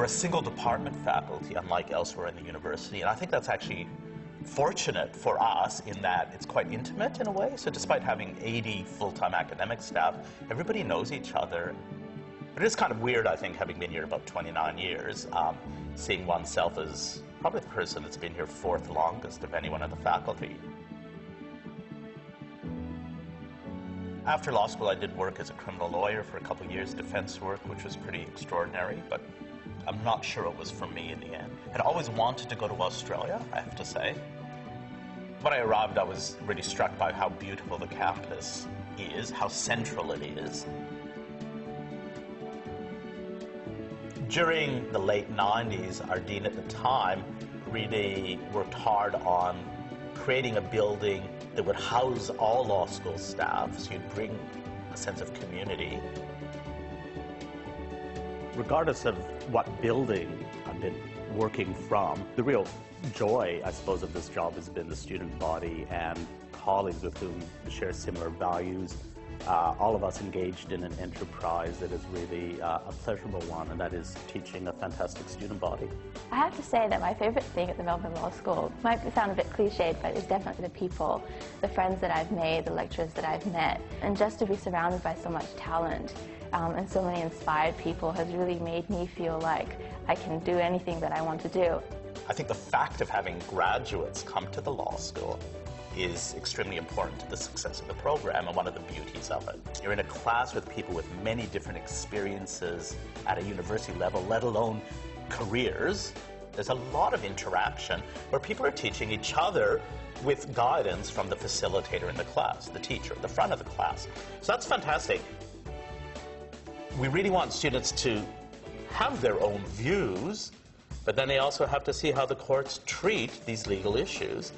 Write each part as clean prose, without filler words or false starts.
We're a single department faculty, unlike elsewhere in the university, and I think that's actually fortunate for us in that it's quite intimate in a way. So despite having 80 full-time academic staff, everybody knows each other. But it is kind of weird, I think, having been here about 29 years, seeing oneself as probably the person that's been here fourth longest of anyone in the faculty. After law school, I did work as a criminal lawyer for a couple of years, defense work, which was pretty extraordinary, but I'm not sure it was for me in the end. I'd always wanted to go to Australia, I have to say. When I arrived, I was really struck by how beautiful the campus is, how central it is. During the late 90s, our dean at the time really worked hard on creating a building that would house all law school staff, so you'd bring a sense of community. Regardless of what building I've been working from, the real joy, I suppose, of this job has been the student body and colleagues with whom we share similar values. All of us engaged in an enterprise that is really a pleasurable one, and that is teaching a fantastic student body. I have to say that my favourite thing at the Melbourne Law School might sound a bit cliched, but it's definitely the people, the friends that I've made, the lecturers that I've met, and just to be surrounded by so much talent and so many inspired people has really made me feel like I can do anything that I want to do. I think the fact of having graduates come to the law school is extremely important to the success of the program and one of the beauties of it. You're in a class with people with many different experiences at a university level, let alone careers. There's a lot of interaction where people are teaching each other with guidance from the facilitator in the class, the teacher at the front of the class. So that's fantastic. We really want students to have their own views, but then they also have to see how the courts treat these legal issues.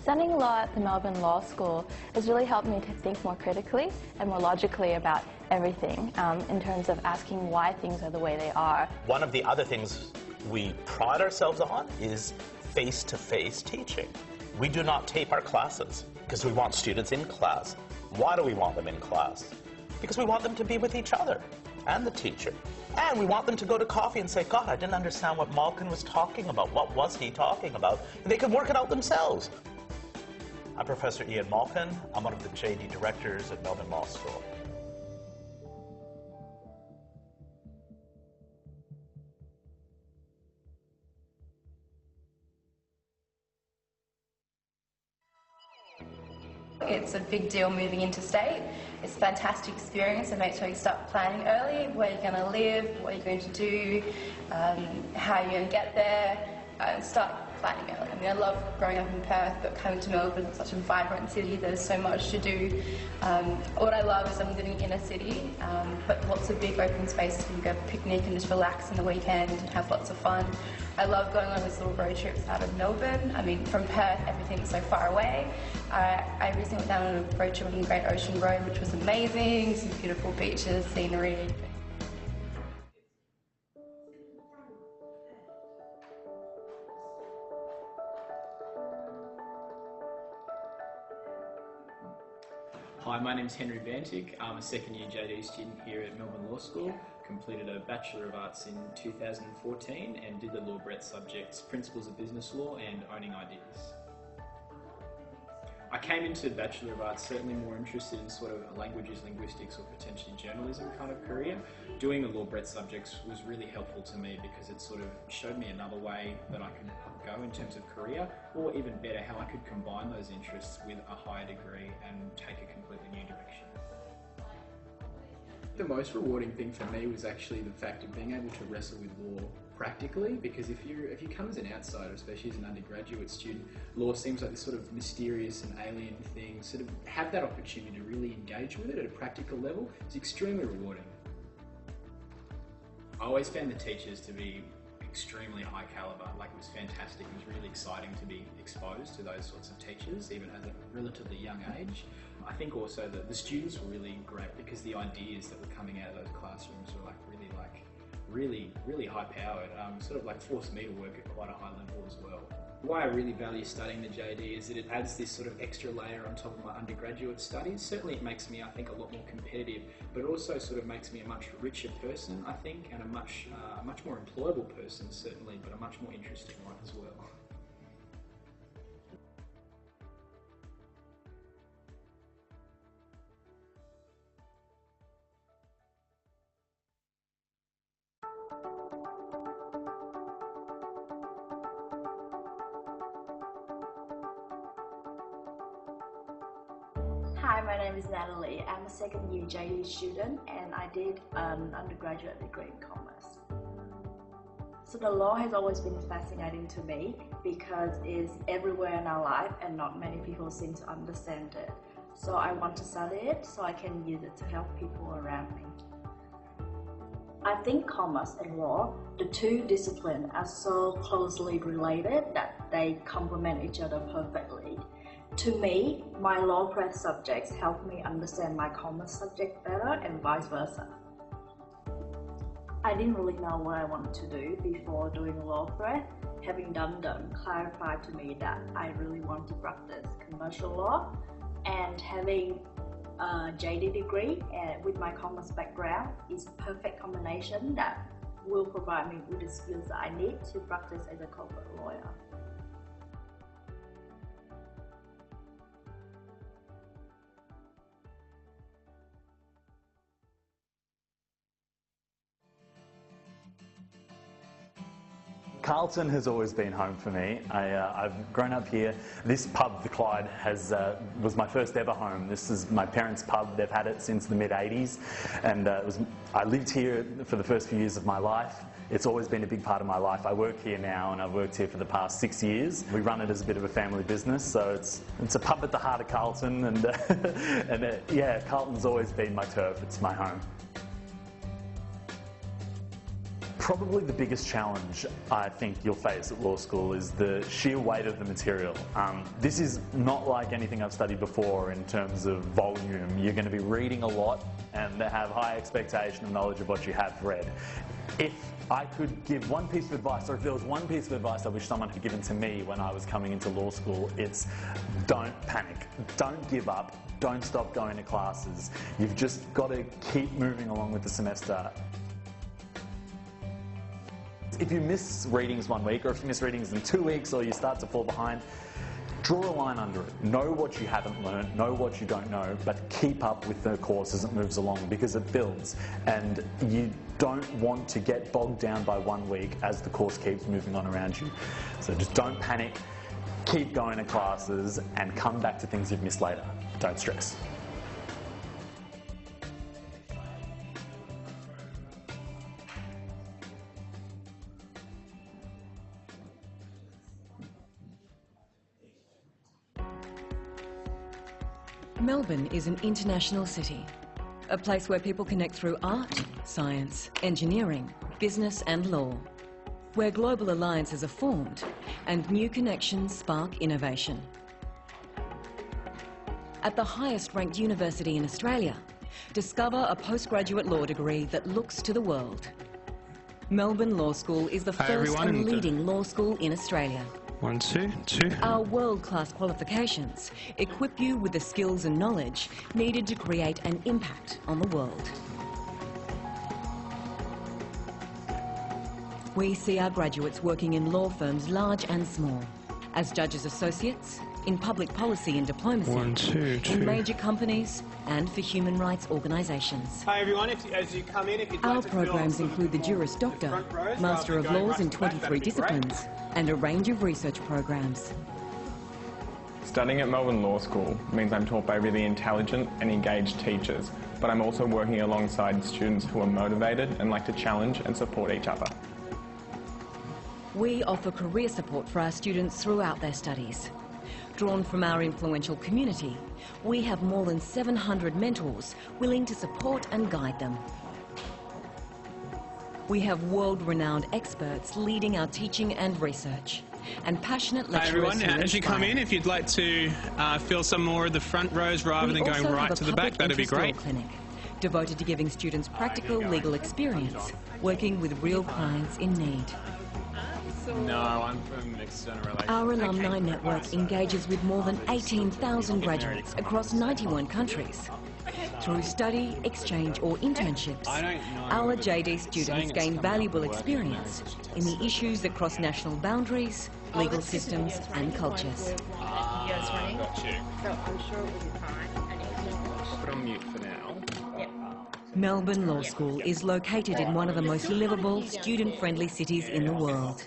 Studying law at the Melbourne Law School has really helped me to think more critically and more logically about everything in terms of asking why things are the way they are. One of the other things we pride ourselves on is face-to-face teaching. We do not tape our classes because we want students in class. Why do we want them in class? Because we want them to be with each other and the teacher. And we want them to go to coffee and say, God, I didn't understand what Malkin was talking about. What was he talking about? And they can work it out themselves. I'm Professor Ian Malkin. I'm one of the JD directors at Melbourne Law School. It's a big deal moving interstate. It's a fantastic experience, and make sure you start planning early where you're going to live, what you're going to do, how you're going to get there, and start planning early. I mean, I love growing up in Perth, but coming to Melbourne, it's such a vibrant city, there's so much to do. What I love is I'm living in a city, but lots of big open spaces where you go picnic and just relax in the weekend and have lots of fun. I love going on these little road trips out of Melbourne. I mean, from Perth, everything's so far away. I recently went down on a road trip on the Great Ocean Road, which was amazing, some beautiful beaches, scenery. Hi, my name's Henry Bantic. I'm a second year JD student here at Melbourne Law School. Completed a Bachelor of Arts in 2014 and did the law breadth subjects Principles of Business Law and Owning Ideas. I came into Bachelor of Arts certainly more interested in sort of languages, linguistics or potentially journalism kind of career. Doing the law breadth subjects was really helpful to me because it sort of showed me another way that I could go in terms of career, or even better, how I could combine those interests with a higher degree and take a completely new direction. The most rewarding thing for me was actually the fact of being able to wrestle with law practically, because if you come as an outsider, especially as an undergraduate student, law seems like this sort of mysterious and alien thing. Sort of have that opportunity to really engage with it at a practical level is extremely rewarding. I always found the teachers to be extremely high caliber. Like, it was fantastic. It was really exciting to be exposed to those sorts of teachers, even at a relatively young age. I think also that the students were really great because the ideas that were coming out of those classrooms were really high powered. Sort of like forced me to work at quite a high level as well. Why I really value studying the JD is that it adds this sort of extra layer on top of my undergraduate studies. Certainly it makes me, I think, a lot more competitive, but it also sort of makes me a much richer person, I think, and a much more employable person, certainly, but a much more interesting one as well. Hi, my name is Natalie. I'm a second year JD student and I did an undergraduate degree in commerce. So the law has always been fascinating to me because it's everywhere in our life and not many people seem to understand it. So I want to study it so I can use it to help people around me. I think commerce and law, the two disciplines, are so closely related that they complement each other perfectly. To me, my law prep subjects help me understand my commerce subject better and vice versa. I didn't really know what I wanted to do before doing law prep. Having done them clarified to me that I really want to practice commercial law, and having a JD degree and with my commerce background is a perfect combination that will provide me with the skills that I need to practice as a corporate lawyer. Carlton has always been home for me. I've grown up here. This pub, the Clyde, was my first ever home. This is my parents' pub. They've had it since the mid-80s, and I lived here for the first few years of my life. It's always been a big part of my life. I work here now, and I've worked here for the past 6 years. We run it as a bit of a family business, so it's a pub at the heart of Carlton, and yeah, Carlton's always been my turf. It's my home. Probably the biggest challenge I think you'll face at law school is the sheer weight of the material. This is not like anything I've studied before in terms of volume. You're going to be reading a lot and have high expectation and knowledge of what you have read. If I could give one piece of advice, or if there was one piece of advice I wish someone had given to me when I was coming into law school, it's don't panic, don't give up, don't stop going to classes. You've just got to keep moving along with the semester. If you miss readings 1 week, or if you miss readings in 2 weeks, or you start to fall behind, draw a line under it. Know what you haven't learned, know what you don't know, but keep up with the course as it moves along, because it builds. And you don't want to get bogged down by 1 week as the course keeps moving on around you. So just don't panic, keep going to classes, and come back to things you've missed later. Don't stress. Melbourne is an international city, a place where people connect through art, science, engineering, business and law, where global alliances are formed and new connections spark innovation. At the highest ranked university in Australia, discover a postgraduate law degree that looks to the world. Melbourne Law School is the first and leading law school in Australia. 1, 2, 2. Our world-class qualifications equip you with the skills and knowledge needed to create an impact on the world. We see our graduates working in law firms large and small, as judges associates, in public policy and diplomacy, 1, 2, 2. in major companies and for human rights organisations. Hi everyone, as you come in, if you'd Our like to programs include the Juris Doctor, Master of Laws in 23 disciplines, and a range of research programs. Studying at Melbourne Law School means I'm taught by really intelligent and engaged teachers, but I'm also working alongside students who are motivated and like to challenge and support each other. We offer career support for our students throughout their studies. Drawn from our influential community, we have more than 700 mentors willing to support and guide them. We have world-renowned experts leading our teaching and research, and passionate lecturers. Hi everyone, as you come in, if you'd like to fill some more of the front rows rather than going right to the back, that'd be great. Clinic, devoted to giving students practical legal experience, working with real clients in need. Or... No, I'm from external relations. Our alumni network engages with more than 18,000 graduates across 91 countries. Through study, exchange or internships, our JD students gain valuable experience in the issues that cross national boundaries, legal systems and cultures. Got you. So I'm sure it will be fine. And I'll put on mute for now. Melbourne Law School is located in one of the most livable, student-friendly cities in the world.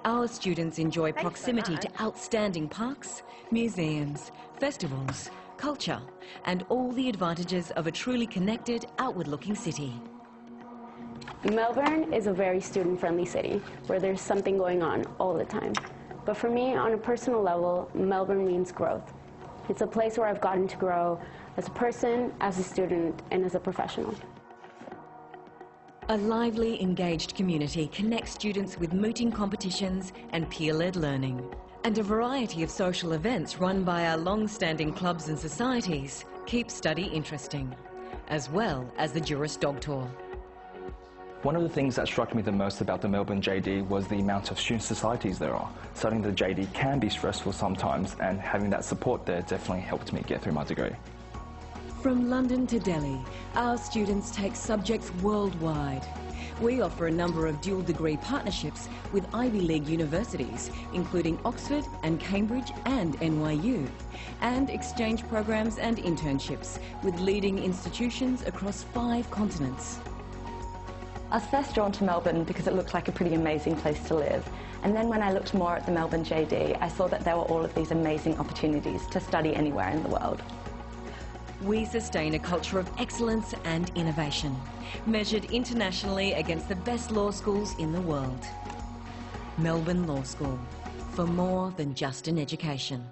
Our students enjoy proximity to outstanding parks, museums, festivals, culture, and all the advantages of a truly connected, outward-looking city. Melbourne is a very student-friendly city where there's something going on all the time. But for me, on a personal level, Melbourne means growth. It's a place where I've gotten to grow as a person, as a student, and as a professional. A lively, engaged community connects students with mooting competitions and peer-led learning. And a variety of social events run by our long-standing clubs and societies keep study interesting, as well as the Juris Dog Tour. One of the things that struck me the most about the Melbourne JD was the amount of student societies there are. Studying the JD can be stressful sometimes, and having that support there definitely helped me get through my degree. From London to Delhi, our students take subjects worldwide. We offer a number of dual degree partnerships with Ivy League universities, including Oxford and Cambridge and NYU, and exchange programs and internships with leading institutions across 5 continents. I was first drawn to Melbourne because it looked like a pretty amazing place to live. And then when I looked more at the Melbourne JD, I saw that there were all of these amazing opportunities to study anywhere in the world. We sustain a culture of excellence and innovation, measured internationally against the best law schools in the world. Melbourne Law School, for more than just an education.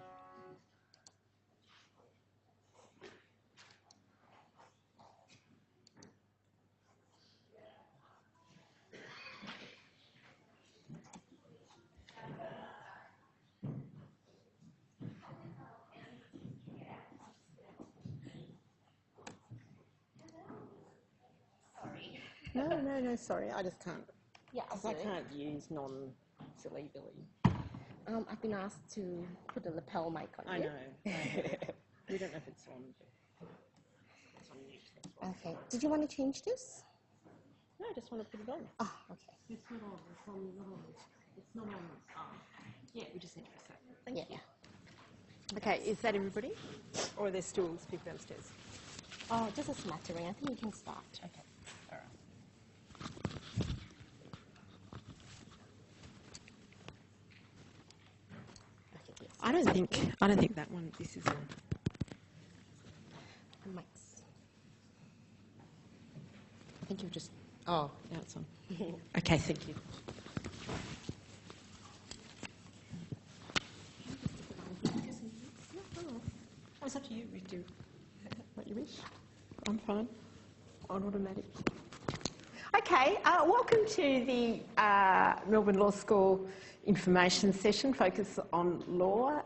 No, sorry, I just can't. Yeah, because I can't use non-silly Billy. I've been asked to put a lapel mic on I you. know. We don't know if it's on. It's on mute. Okay. Did you want to change this? No, I just want to put it on. Oh, okay. It's not on. It's on. It's not on. Yeah, we just need to press that. Thank you. Okay, is that everybody? Or are there still people downstairs? Oh, just a smattering. I think we can start. Okay. All right. I don't think that one. This is on. The mics. I think you've just. Oh, now it's on. Okay, thank you. Oh, it's up to you. We do what you wish. I'm fine. On automatic. Okay, welcome to the Melbourne Law School information session focused on law.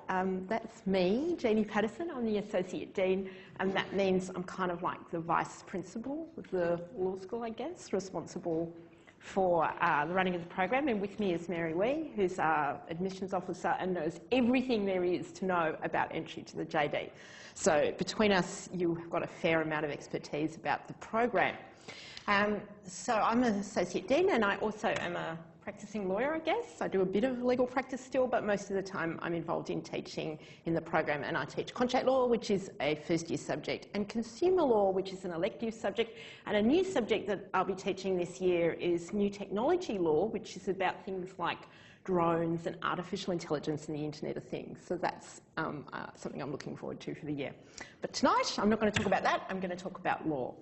That's me, Jeannie Patterson. I'm the Associate Dean, and that means I'm kind of like the Vice Principal of the law school, I guess, responsible for the running of the program. And with me is Mary Wee, who's our admissions officer and knows everything there is to know about entry to the JD. So between us, you've got a fair amount of expertise about the program. So I'm an Associate Dean, and I also am a practicing lawyer, I guess. I do a bit of legal practice still, but most of the time I'm involved in teaching in the program, and I teach contract law, which is a first-year subject, and consumer law, which is an elective subject. And a new subject that I'll be teaching this year is new technology law, which is about things like drones and artificial intelligence and the Internet of Things. So that's something I'm looking forward to for the year. But tonight, I'm not going to talk about that. I'm going to talk about law.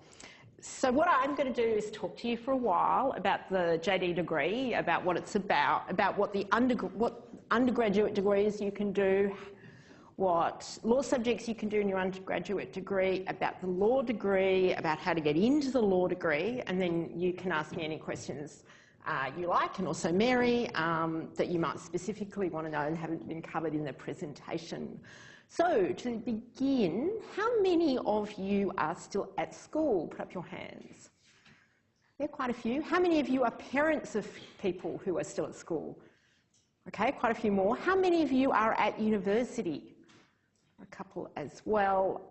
So what I'm going to do is talk to you for a while about the JD degree, about what it's about what the undergraduate degrees you can do, what law subjects you can do in your undergraduate degree, about the law degree, about how to get into the law degree, and then you can ask me any questions you like, and also Mary, that you might specifically want to know and haven't been covered in the presentation. So, to begin, how many of you are still at school? Put up your hands. There are quite a few. How many of you are parents of people who are still at school? Okay, quite a few more. How many of you are at university? A couple as well.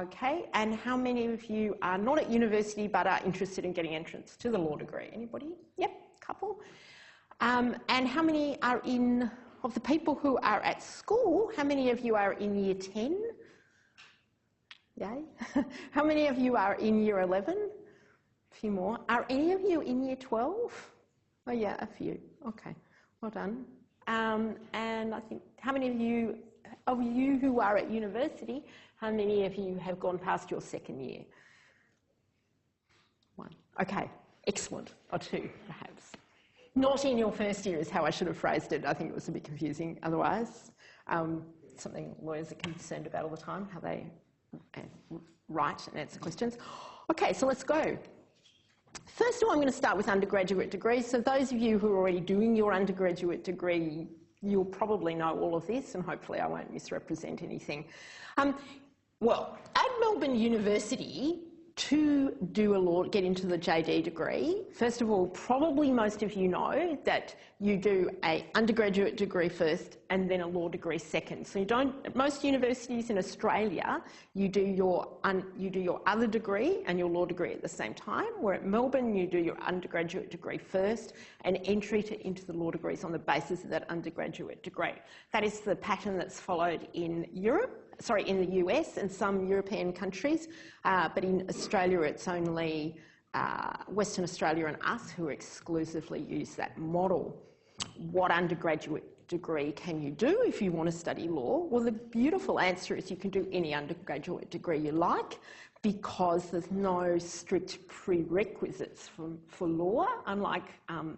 Okay, and how many of you are not at university but are interested in getting entrance to the law degree? Anybody? Yep, a couple. And how many are of the people who are at school, how many of you are in year 10? Yay. How many of you are in year 11? A few more. Are any of you in year 12? Oh yeah, a few. Okay, well done. And I think, how many of you who are at university, how many of you have gone past your second year? One. Okay, excellent. Or two, perhaps. Not in your first year is how I should have phrased it. I think it was a bit confusing otherwise. Something lawyers are concerned about all the time, how they write and answer questions. Okay, so let's go. First of all, I'm going to start with undergraduate degrees. So those of you who are already doing your undergraduate degree, you'll probably know all of this, and hopefully I won't misrepresent anything. Well, at Melbourne University, to get into the JD degree, first of all, probably most of you know that you do an undergraduate degree first and then a law degree second. So you don't, at most universities in Australia, you do your other degree and your law degree at the same time, where at Melbourne you do your undergraduate degree first and entry into the law degrees on the basis of that undergraduate degree. That is the pattern that's followed in in the US and some European countries, but in Australia it's only Western Australia and us who exclusively use that model. What undergraduate degree can you do if you want to study law? Well, the beautiful answer is you can do any undergraduate degree you like, because there's no strict prerequisites for law, unlike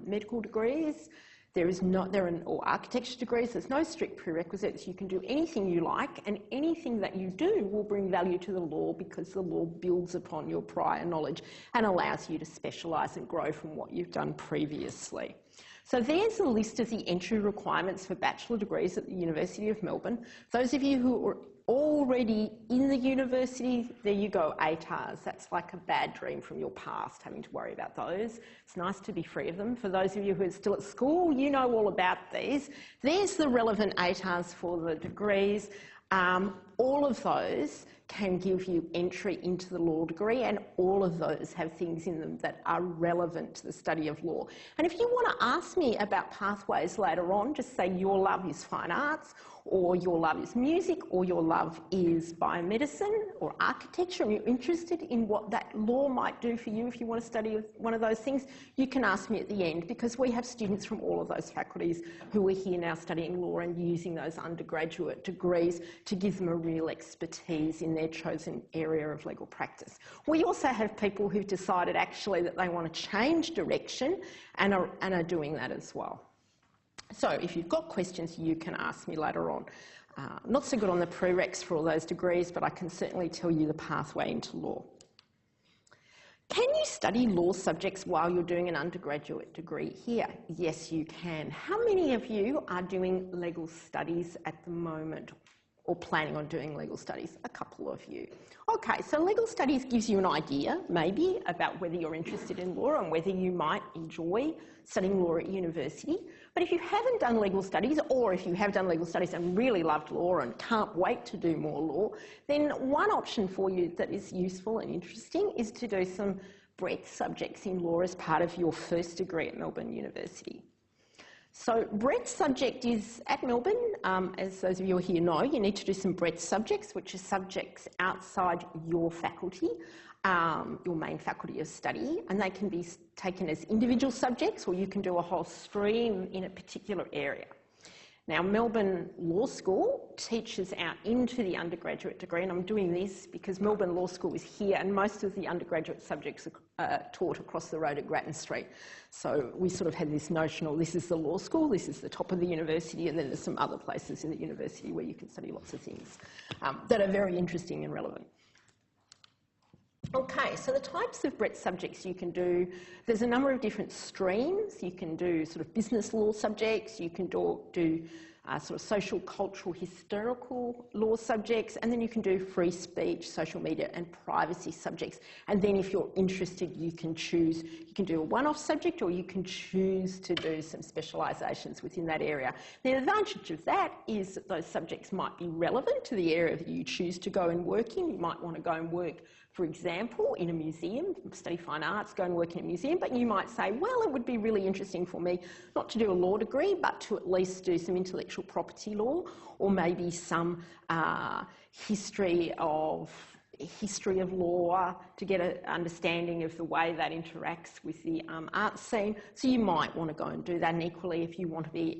medical degrees. Or architecture degrees, there's no strict prerequisites. You can do anything you like, and anything that you do will bring value to the law, because the law builds upon your prior knowledge and allows you to specialise and grow from what you've done previously. So there's a list of the entry requirements for bachelor degrees at the University of Melbourne. Those of you who are already in the university, there you go, ATARs. That's like a bad dream from your past, having to worry about those. It's nice to be free of them. For those of you who are still at school, you know all about these. There's the relevant ATARs for the degrees. All of those can give you entry into the law degree, and all of those have things in them that are relevant to the study of law. And if you want to ask me about pathways later on, just say your love is fine arts, or your love is music, or your love is biomedicine or architecture, and you're interested in what that law might do for you if you want to study one of those things, you can ask me at the end, because we have students from all of those faculties who are here now studying law and using those undergraduate degrees to give them a real expertise in their chosen area of legal practice. We also have people who've decided actually that they want to change direction and are doing that as well. So if you've got questions, you can ask me later on. Not so good on the prereqs for all those degrees, but I can certainly tell you the pathway into law. Can you study law subjects while you're doing an undergraduate degree here? Yes, you can. How many of you are doing legal studies at the moment, or planning on doing legal studies? A couple of you. Okay, so legal studies gives you an idea, maybe, about whether you're interested in law and whether you might enjoy studying law at university. But if you haven't done legal studies, or if you have done legal studies and really loved law and can't wait to do more law, then one option for you that is useful and interesting is to do some breadth subjects in law as part of your first degree at Melbourne University. So breadth subject is at Melbourne, as those of you here know, you need to do some breadth subjects, which are subjects outside your faculty, your main faculty of study, and they can be taken as individual subjects, or you can do a whole stream in a particular area. Now, Melbourne Law School teaches out into the undergraduate degree, and I'm doing this because Melbourne Law School is here, and most of the undergraduate subjects are taught across the road at Grattan Street. So we sort of had this notional, this is the law school, this is the top of the university, and then there's some other places in the university where you can study lots of things that are very interesting and relevant. Okay, so the types of breadth subjects you can do, there's a number of different streams. You can do sort of business law subjects, you can do sort of social, cultural, historical law subjects, and then you can do free speech, social media and privacy subjects. And then if you're interested, you can choose, you can do a one-off subject or you can choose to do some specialisations within that area. The advantage of that is that those subjects might be relevant to the area that you choose to go and work in. You might want to go and work, for example, in a museum, study fine arts, go and work in a museum, but you might say, well, it would be really interesting for me not to do a law degree, but to at least do some intellectual property law, or maybe some history of law to get an understanding of the way that interacts with the art scene. So you might want to go and do that. And equally, if you want to be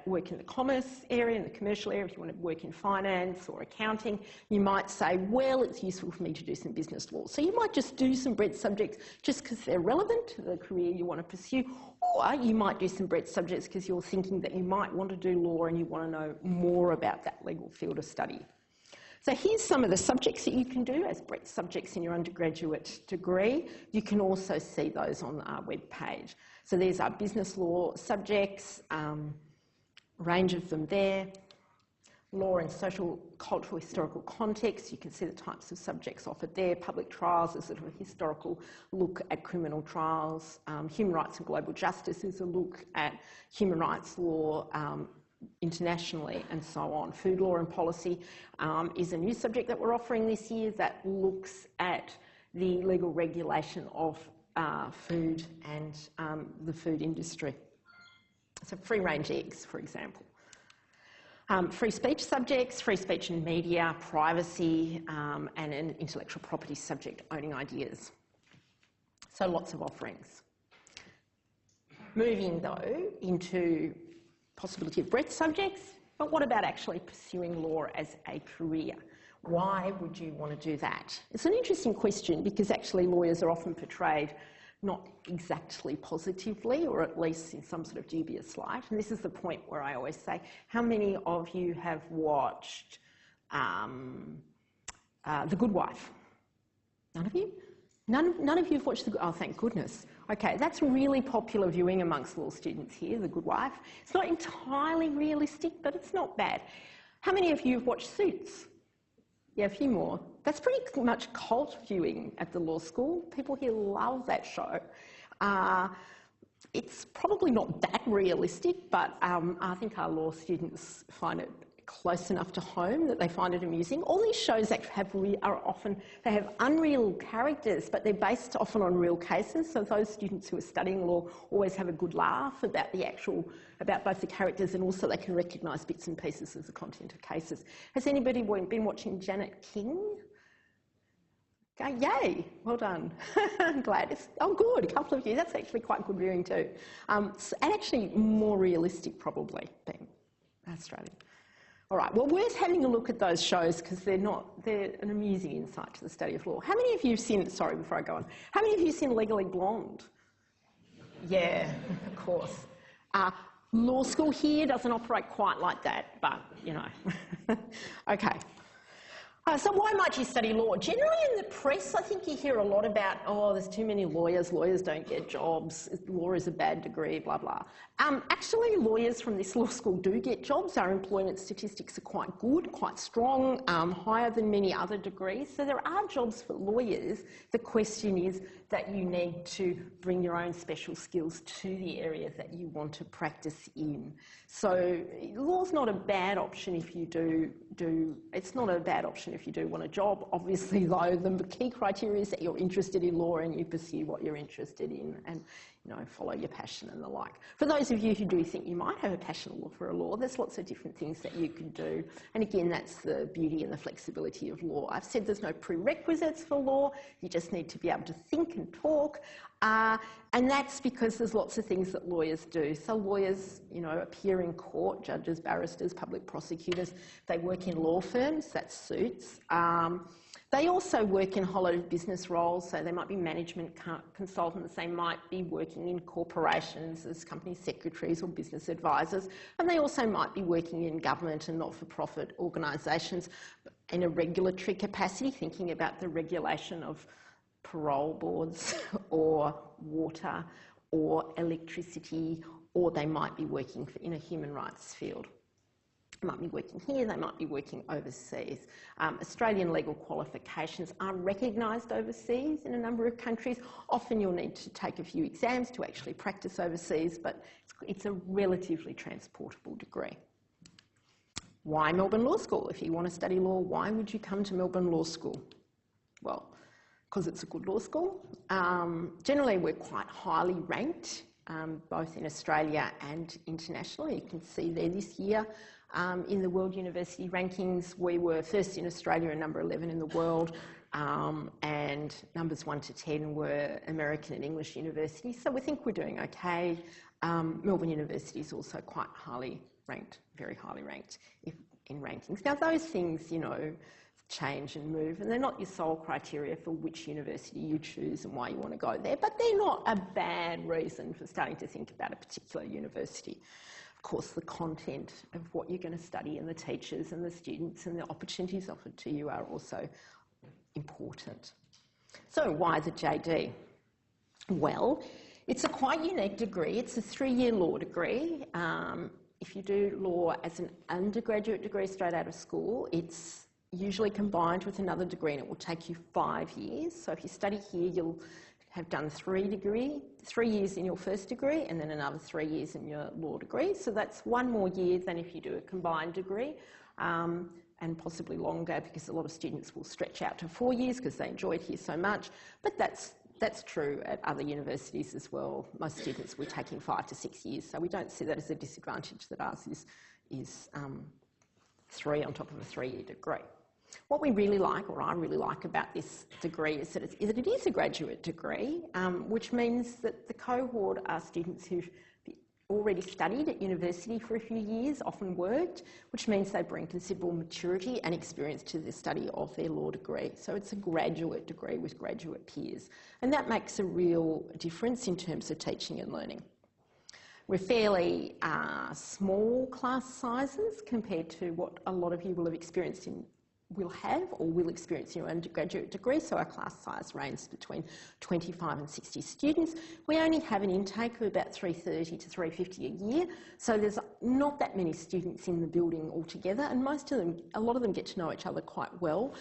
work in the commerce area, in the commercial area, if you want to work in finance or accounting, you might say, well, it's useful for me to do some business law. So you might just do some breadth subjects just because they're relevant to the career you want to pursue, or you might do some breadth subjects because you're thinking that you might want to do law and you want to know more about that legal field of study. So here's some of the subjects that you can do as breadth subjects in your undergraduate degree. You can also see those on our webpage. So there's our business law subjects, range of them there. Law in social, cultural, historical context. You can see the types of subjects offered there. Public trials is sort of a historical look at criminal trials. Human rights and global justice is a look at human rights law internationally and so on. Food law and policy is a new subject that we're offering this year that looks at the legal regulation of food and the food industry. So free-range eggs, for example. Free speech subjects, free speech and media, privacy, and an intellectual property subject, owning ideas. So lots of offerings. Moving, though, into possibility of breadth subjects, but what about actually pursuing law as a career? Why would you want to do that? It's an interesting question because actually lawyers are often portrayed not exactly positively, or at least in some sort of dubious light. And this is the point where I always say, how many of you have watched The Good Wife? None of you? None of you have watched oh, thank goodness. Okay, that's really popular viewing amongst law students here, The Good Wife. It's not entirely realistic, but it's not bad. How many of you have watched Suits? Yeah, a few more. That's pretty much cult viewing at the law school. People here love that show. It's probably not that realistic, but I think our law students find it close enough to home that they find it amusing. All these shows that they have unreal characters, but they're based often on real cases. So those students who are studying law always have a good laugh about about both the characters, and also they can recognise bits and pieces of the content of cases. Has anybody been watching Janet King? Okay, yay, well done. I'm glad. Oh, good, a couple of you. That's actually quite good viewing too. And actually more realistic probably, being Australian. All right, well, worth having a look at those shows because they're an amusing insight to the study of law. How many of you have seen, sorry, before I go on, how many of you have seen Legally Blonde? Yeah, of course. Law school here doesn't operate quite like that, but, you know. Okay. So why might you study law? Generally in the press, I think you hear a lot about, oh, there's too many lawyers, lawyers don't get jobs, law is a bad degree, blah, blah. Actually, lawyers from this law school do get jobs. Our employment statistics are quite good, quite strong, higher than many other degrees. So there are jobs for lawyers. The question is that you need to bring your own special skills to the area that you want to practice in. So law's not a bad option if you it's not a bad option if you do want a job. Obviously, though, the key criteria is that you're interested in law and you pursue what you're interested in and, you know, follow your passion and the like. For those of you who do think you might have a passion for a law, there's lots of different things that you can do. And again, that's the beauty and the flexibility of law. I've said there's no prerequisites for law. You just need to be able to think and talk. And that's because there's lots of things that lawyers do. So lawyers, you know, appear in court, judges, barristers, public prosecutors. They work in law firms, that's suits. They also work in hollow business roles, so they might be management consultants, they might be working in corporations as company secretaries or business advisors, and they also might be working in government and not-for-profit organisations in a regulatory capacity, thinking about the regulation of parole boards or water or electricity, or they might be working in a human rights field. They might be working here, they might be working overseas. Australian legal qualifications are recognised overseas in a number of countries. Often you'll need to take a few exams to actually practice overseas, but it's a relatively transportable degree. Why Melbourne Law School? If you want to study law, why would you come to Melbourne Law School? Well, because it's a good law school. Generally, we're quite highly ranked, both in Australia and internationally. You can see there this year in the World University Rankings, we were first in Australia and number 11 in the world, and numbers 1 to 10 were American and English universities, so we think we're doing okay. Melbourne University is also quite highly ranked, very highly ranked in rankings. Now, those things, you know, change and move, and they're not your sole criteria for which university you choose and why you want to go there, but they're not a bad reason for starting to think about a particular university. Of course, the content of what you're going to study and the teachers and the students and the opportunities offered to you are also important. So why the JD? Well, it's a quite unique degree. It's a 3-year law degree. If you do law as an undergraduate degree straight out of school, it's usually combined with another degree, and it will take you 5 years. So if you study here, you'll have done 3 years in your first degree and then another 3 years in your law degree. So that's 1 more year than if you do a combined degree, and possibly longer, because a lot of students will stretch out to 4 years because they enjoy it here so much. But that's true at other universities as well. Most students were taking 5 to 6 years, so we don't see that as a disadvantage that ours is 3 on top of a 3-year degree. What we really like, or I really like about this degree, is that it is a graduate degree, which means that the cohort are students who've already studied at university for a few years, often worked, which means they bring considerable maturity and experience to the study of their law degree. So it's a graduate degree with graduate peers, and that makes a real difference in terms of teaching and learning. We're fairly small class sizes compared to what a lot of you will have experienced will experience in your undergraduate degree, so our class size ranges between 25 and 60 students. We only have an intake of about 330 to 350 a year, so there's not that many students in the building altogether, and a lot of them get to know each other quite well.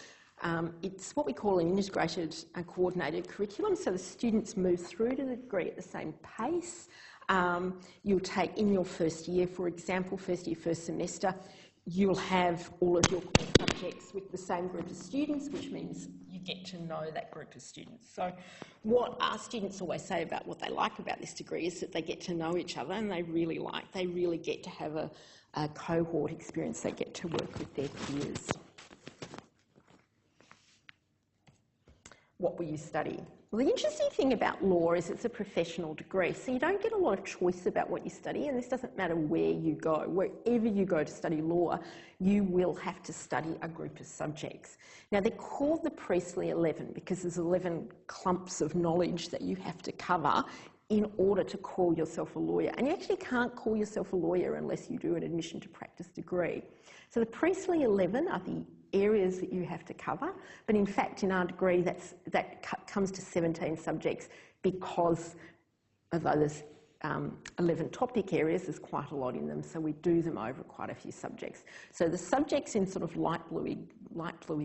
It's what we call an integrated and coordinated curriculum, so the students move through to the degree at the same pace. You'll take in your first year, for example, first year, first semester, you'll have all of your core subjects with the same group of students, which means you get to know that group of students. So what our students always say about what they like about this degree is that they get to know each other, and they really get to have a cohort experience. They get to work with their peers. What will you study? Well, the interesting thing about law is it's a professional degree, so you don't get a lot of choice about what you study, and this doesn't matter where you go. Wherever you go to study law, you will have to study a group of subjects. Now, they're called the Priestley 11 because there's 11 clumps of knowledge that you have to cover in order to call yourself a lawyer. And you actually can't call yourself a lawyer unless you do an admission to practice degree. So the Priestley 11 are the areas that you have to cover, but in fact in our degree that comes to 17 subjects because although there's 11 topic areas, there's quite a lot in them, so we do them over quite a few subjects. So the subjects in sort of light bluey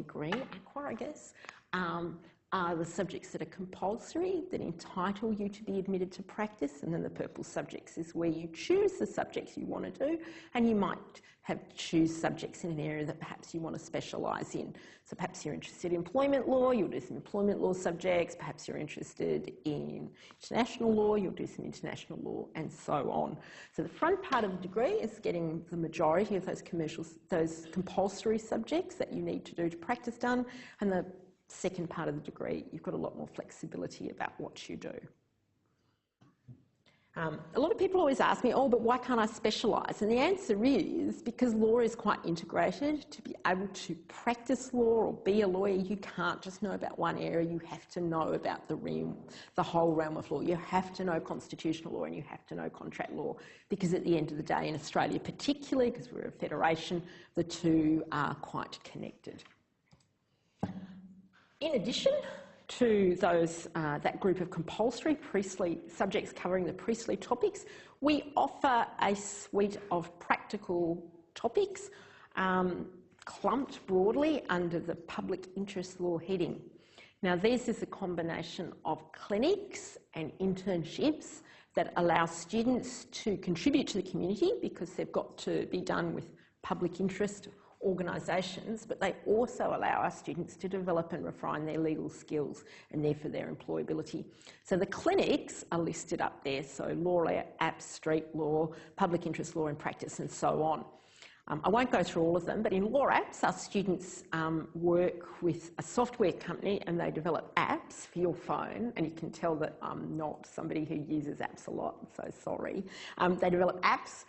green, aqua I guess, are the subjects that are compulsory, that entitle you to be admitted to practice, and then the purple subjects is where you choose the subjects you want to do, and you might choose subjects in an area that perhaps you want to specialise in. So perhaps you're interested in employment law, you'll do some employment law subjects, perhaps you're interested in international law, you'll do some international law, and so on. So the front part of the degree is getting the majority of those compulsory subjects that you need to do to practice done, and the second part of the degree, you've got a lot more flexibility about what you do. A lot of people always ask me, oh, but why can't I specialise? And the answer is because law is quite integrated. To be able to practice law or be a lawyer, you can't just know about one area. You have to know about the whole realm of law. You have to know constitutional law and you have to know contract law, because at the end of the day, in Australia particularly, because we're a federation, the two are quite connected. In addition to that group of compulsory Priestley subjects covering the Priestley topics, we offer a suite of practical topics, clumped broadly under the public interest law heading. Now, this is a combination of clinics and internships that allow students to contribute to the community because they've got to be done with public interest organisations, but they also allow our students to develop and refine their legal skills and therefore their employability. So the clinics are listed up there, so law, apps, street law, public interest law and practice and so on. I won't go through all of them, but in law apps, our students work with a software company and they develop apps for your phone, and you can tell that I'm not somebody who uses apps a lot, so sorry. They develop apps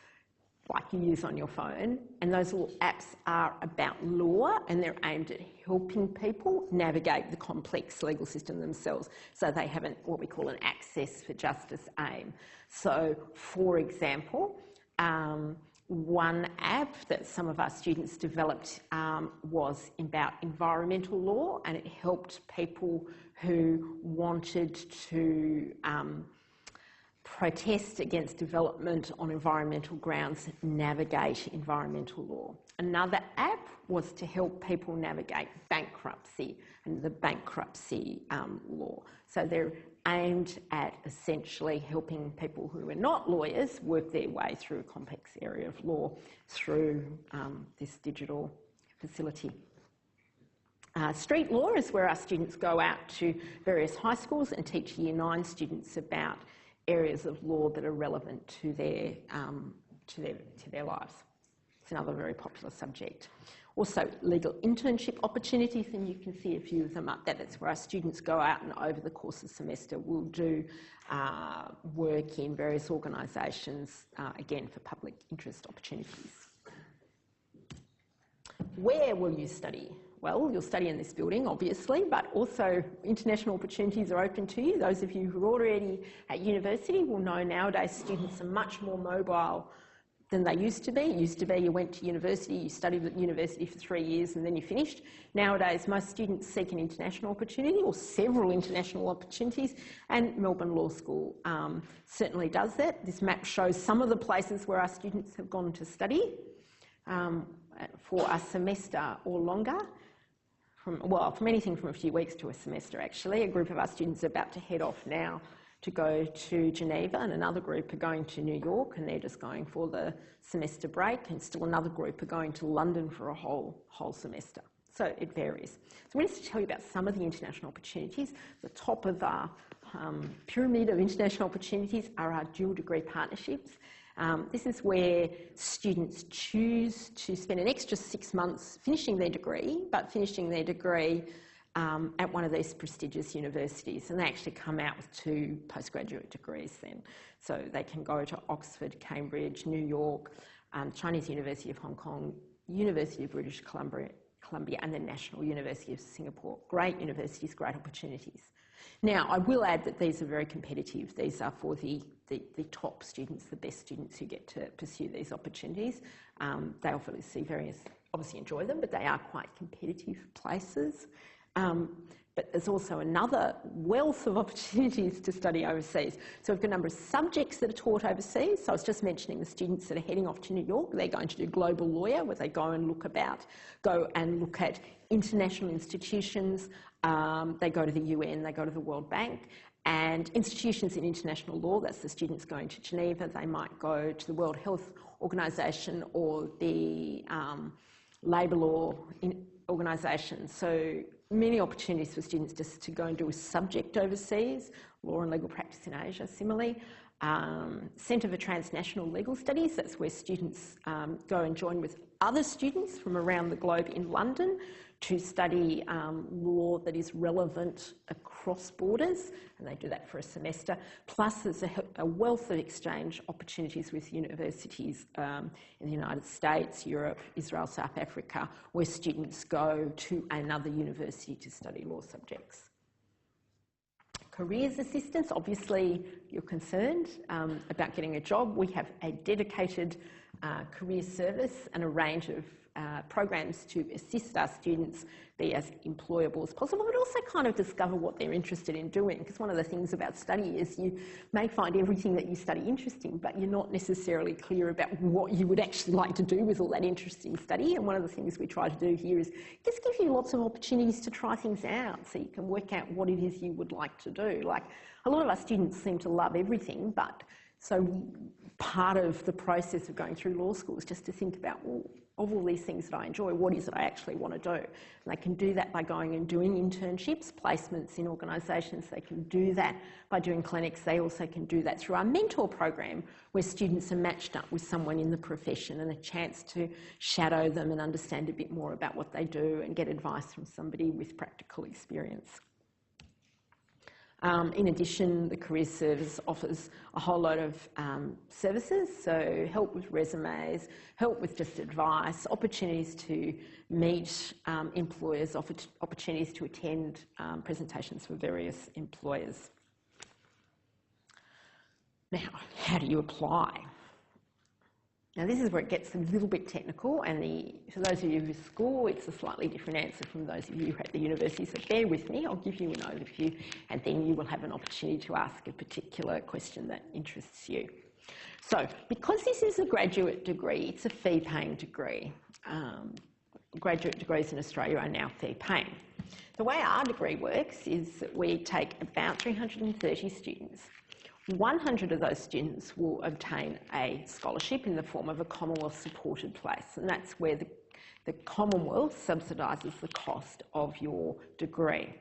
like you use on your phone, and those little apps are about law and they're aimed at helping people navigate the complex legal system themselves, so they have what we call an access for justice aim. So, for example, one app that some of our students developed was about environmental law, and it helped people who wanted to protest against development on environmental grounds navigate environmental law. Another app was to help people navigate bankruptcy and the bankruptcy law. So they're aimed at essentially helping people who are not lawyers work their way through a complex area of law through this digital facility. Street law is where our students go out to various high schools and teach Year 9 students about areas of law that are relevant to their lives. It's another very popular subject. Also, legal internship opportunities, and you can see a few of them up there. That's where our students go out and over the course of the semester will do work in various organisations, again, for public interest opportunities. Where will you study? Well, you'll study in this building, obviously, but also international opportunities are open to you. Those of you who are already at university will know nowadays students are much more mobile than they used to be. It used to be you went to university, you studied at university for 3 years and then you finished. Nowadays, most students seek an international opportunity or several international opportunities, and Melbourne Law School certainly does that. This map shows some of the places where our students have gone to study for a semester or longer. From anything from a few weeks to a semester, actually. A group of our students are about to head off now to go to Geneva, and another group are going to New York, and they're just going for the semester break, and still another group are going to London for a whole semester. So it varies. So I wanted to tell you about some of the international opportunities. The top of our pyramid of international opportunities are our dual degree partnerships. This is where students choose to spend an extra 6 months finishing their degree, but finishing their degree at one of these prestigious universities, and they actually come out with 2 postgraduate degrees then. So they can go to Oxford, Cambridge, New York, Chinese University of Hong Kong, University of British Columbia, and the National University of Singapore. Great universities, great opportunities. Now, I will add that these are very competitive. These are for the top students, the best students who get to pursue these opportunities. They obviously enjoy them, but they are quite competitive places. But there's also another wealth of opportunities to study overseas. So we've got a number of subjects that are taught overseas. So I was just mentioning the students that are heading off to New York. They're going to do global lawyer, where they go and look at international institutions. They go to the UN, they go to the World Bank, and institutions in international law. That's the students going to Geneva. They might go to the World Health Organization or the labour law organisation. So many opportunities for students just to go and do a subject overseas, law and legal practice in Asia, similarly. Centre for Transnational Legal Studies, that's where students go and join with other students from around the globe in London to study law that is relevant across borders, and they do that for a semester. Plus there's a wealth of exchange opportunities with universities in the United States, Europe, Israel, South Africa, where students go to another university to study law subjects. Careers assistance, obviously you're concerned about getting a job. We have a dedicated career service and a range of programs to assist our students be as employable as possible, but also kind of discover what they're interested in doing. Because one of the things about study is you may find everything that you study interesting, but you're not necessarily clear about what you would actually like to do with all that interesting study. And one of the things we try to do here is just give you lots of opportunities to try things out so you can work out what it is you would like to do. Like, a lot of our students seem to love everything, but so part of the process of going through law school is just to think about, well, of all these things that I enjoy, what is it I actually want to do? And they can do that by going and doing internships, placements in organisations. They can do that by doing clinics. They also can do that through our mentor program, where students are matched up with someone in the profession and a chance to shadow them and understand a bit more about what they do and get advice from somebody with practical experience. In addition, the Career Service offers a whole lot of services, so help with resumes, help with just advice, opportunities to meet employers, opportunities to attend presentations for various employers. Now, how do you apply? Now, this is where it gets a little bit technical, and for those of you who school, it's a slightly different answer from those of you who are at the university, so bear with me. I'll give you an overview, and then you will have an opportunity to ask a particular question that interests you. So, because this is a graduate degree, it's a fee-paying degree. Graduate degrees in Australia are now fee-paying. The way our degree works is that we take about 330 students. 100 of those students will obtain a scholarship in the form of a Commonwealth-supported place, and that's where the Commonwealth subsidises the cost of your degree.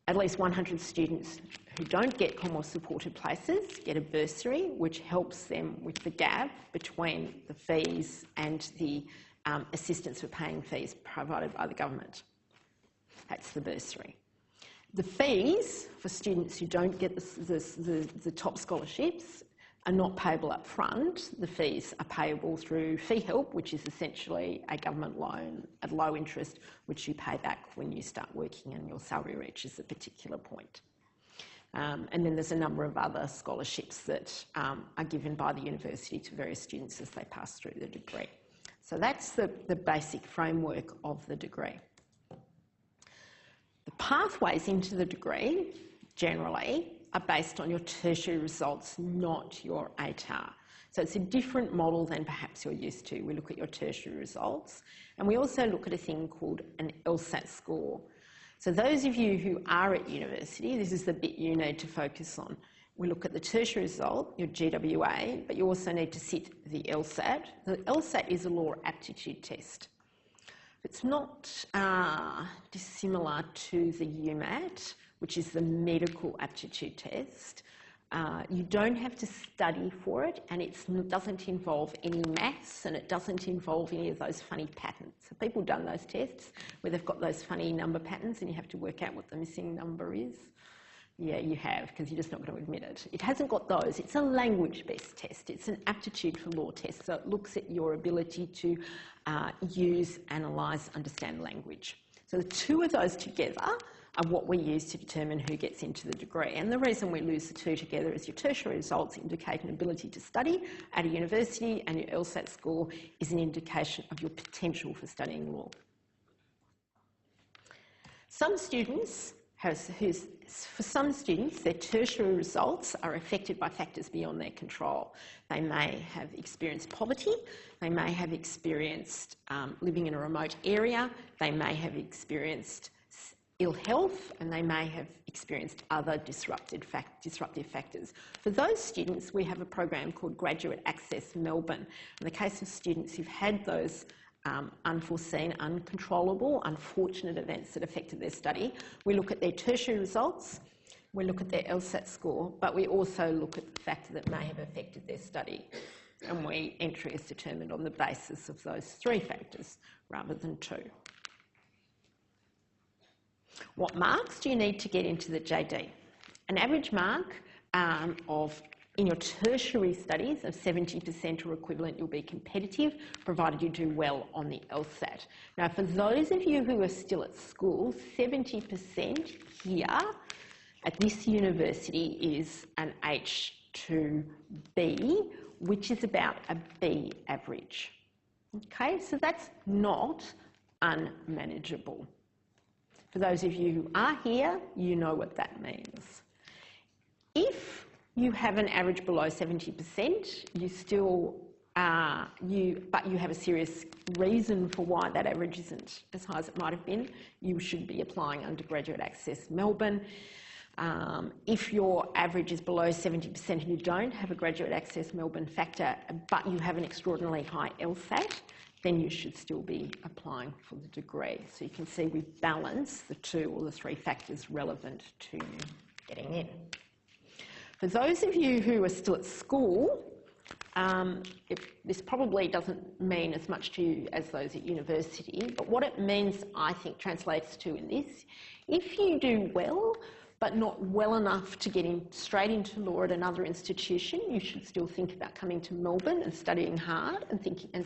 At least 100 students who don't get Commonwealth-supported places get a bursary, which helps them with the gap between the fees and the assistance for paying fees provided by the government. That's the bursary. The fees for students who don't get the top scholarships are not payable up front. The fees are payable through fee help, which is essentially a government loan at low interest, which you pay back when you start working and your salary reaches a particular point. And then there's a number of other scholarships that are given by the university to various students as they pass through the degree. So that's the basic framework of the degree. The pathways into the degree, generally, are based on your tertiary results, not your ATAR. So it's a different model than perhaps you're used to. We look at your tertiary results, and we also look at a thing called an LSAT score. So those of you who are at university, this is the bit you need to focus on. We look at the tertiary result, your GWA, but you also need to sit the LSAT. The LSAT is a law aptitude test. It's not dissimilar to the UMAT, which is the medical aptitude test. You don't have to study for it, and it doesn't involve any maths, and it doesn't involve any of those funny patterns. So people have done those tests where they've got those funny number patterns and you have to work out what the missing number is. Yeah, you have, because you're just not going to admit it. It hasn't got those. It's a language-based test. It's an aptitude for law test, so it looks at your ability to use, analyse, understand language. So the two of those together are what we use to determine who gets into the degree. And the reason we lose the two together is your tertiary results indicate an ability to study at a university, and your LSAT score is an indication of your potential for studying law. For some students, their tertiary results are affected by factors beyond their control. They may have experienced poverty, they may have experienced living in a remote area, they may have experienced ill health, and they may have experienced other disruptive factors. For those students, we have a program called Graduate Access Melbourne. In the case of students who've had those unforeseen, uncontrollable, unfortunate events that affected their study, we look at their tertiary results, we look at their LSAT score, but we also look at the factor that may have affected their study. And entry is determined on the basis of those three factors rather than two. What marks do you need to get into the JD? An average mark in your tertiary studies of 70% or equivalent, you'll be competitive, provided you do well on the LSAT. Now, for those of you who are still at school, 70% here at this university is an H2B, which is about a B average. Okay, so that's not unmanageable. For those of you who are here, you know what that means. If you have an average below 70%, you still but you have a serious reason for why that average isn't as high as it might have been, you should be applying Undergraduate Access Melbourne. If your average is below 70% and you don't have a Graduate Access Melbourne factor, but you have an extraordinarily high LSAT, then you should still be applying for the degree. So you can see we balance the 2 or the 3 factors relevant to you getting in. For those of you who are still at school, this probably doesn't mean as much to you as those at university, but what it means, I think, translates to in this, if you do well, but not well enough to get in straight into law at another institution, you should still think about coming to Melbourne and studying hard and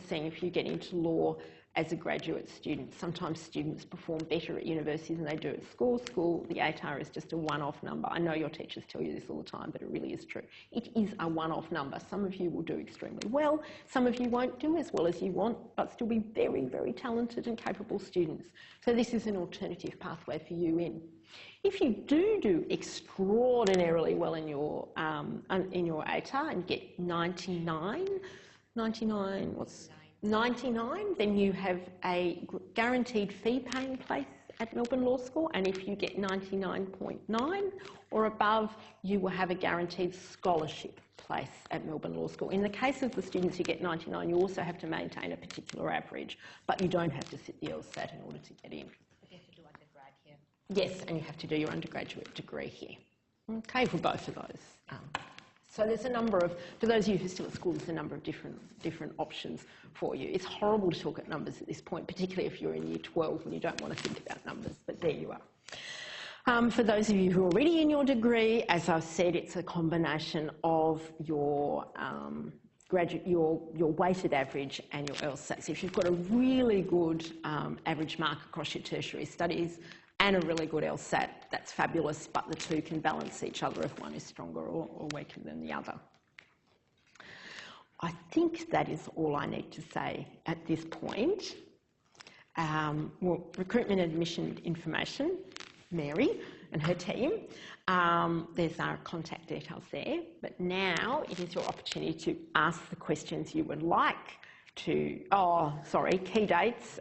seeing if you get into law as a graduate student. Sometimes students perform better at university than they do at school. The ATAR is just a one-off number. I know your teachers tell you this all the time, but it really is true. It is a one-off number. Some of you will do extremely well. Some of you won't do as well as you want, but still be very, very talented and capable students. So this is an alternative pathway for you in. If you do extraordinarily well in your ATAR and get 99, then you have a guaranteed fee-paying place at Melbourne Law School, and if you get 99.9 or above, you will have a guaranteed scholarship place at Melbourne Law School. In the case of the students who get 99, you also have to maintain a particular average, but you don't have to sit the LSAT in order to get in. You have to do undergrad here. Yes, and you have to do your undergraduate degree here. Okay, for both of those. So there's a number of, for those of you who are still at school, there's a number of different options for you. It's horrible to talk at numbers at this point, particularly if you're in year 12 and you don't want to think about numbers, but there you are. For those of you who are already in your degree, as I've said, it's a combination of your your weighted average and your LSAT. So if you've got a really good average mark across your tertiary studies and a really good LSAT, that's fabulous, but the 2 can balance each other if one is stronger or weaker than the other. I think that is all I need to say at this point. Well, recruitment and admission information, Mary and her team. There's our contact details there, but now it is your opportunity to ask the questions you would like to, key dates.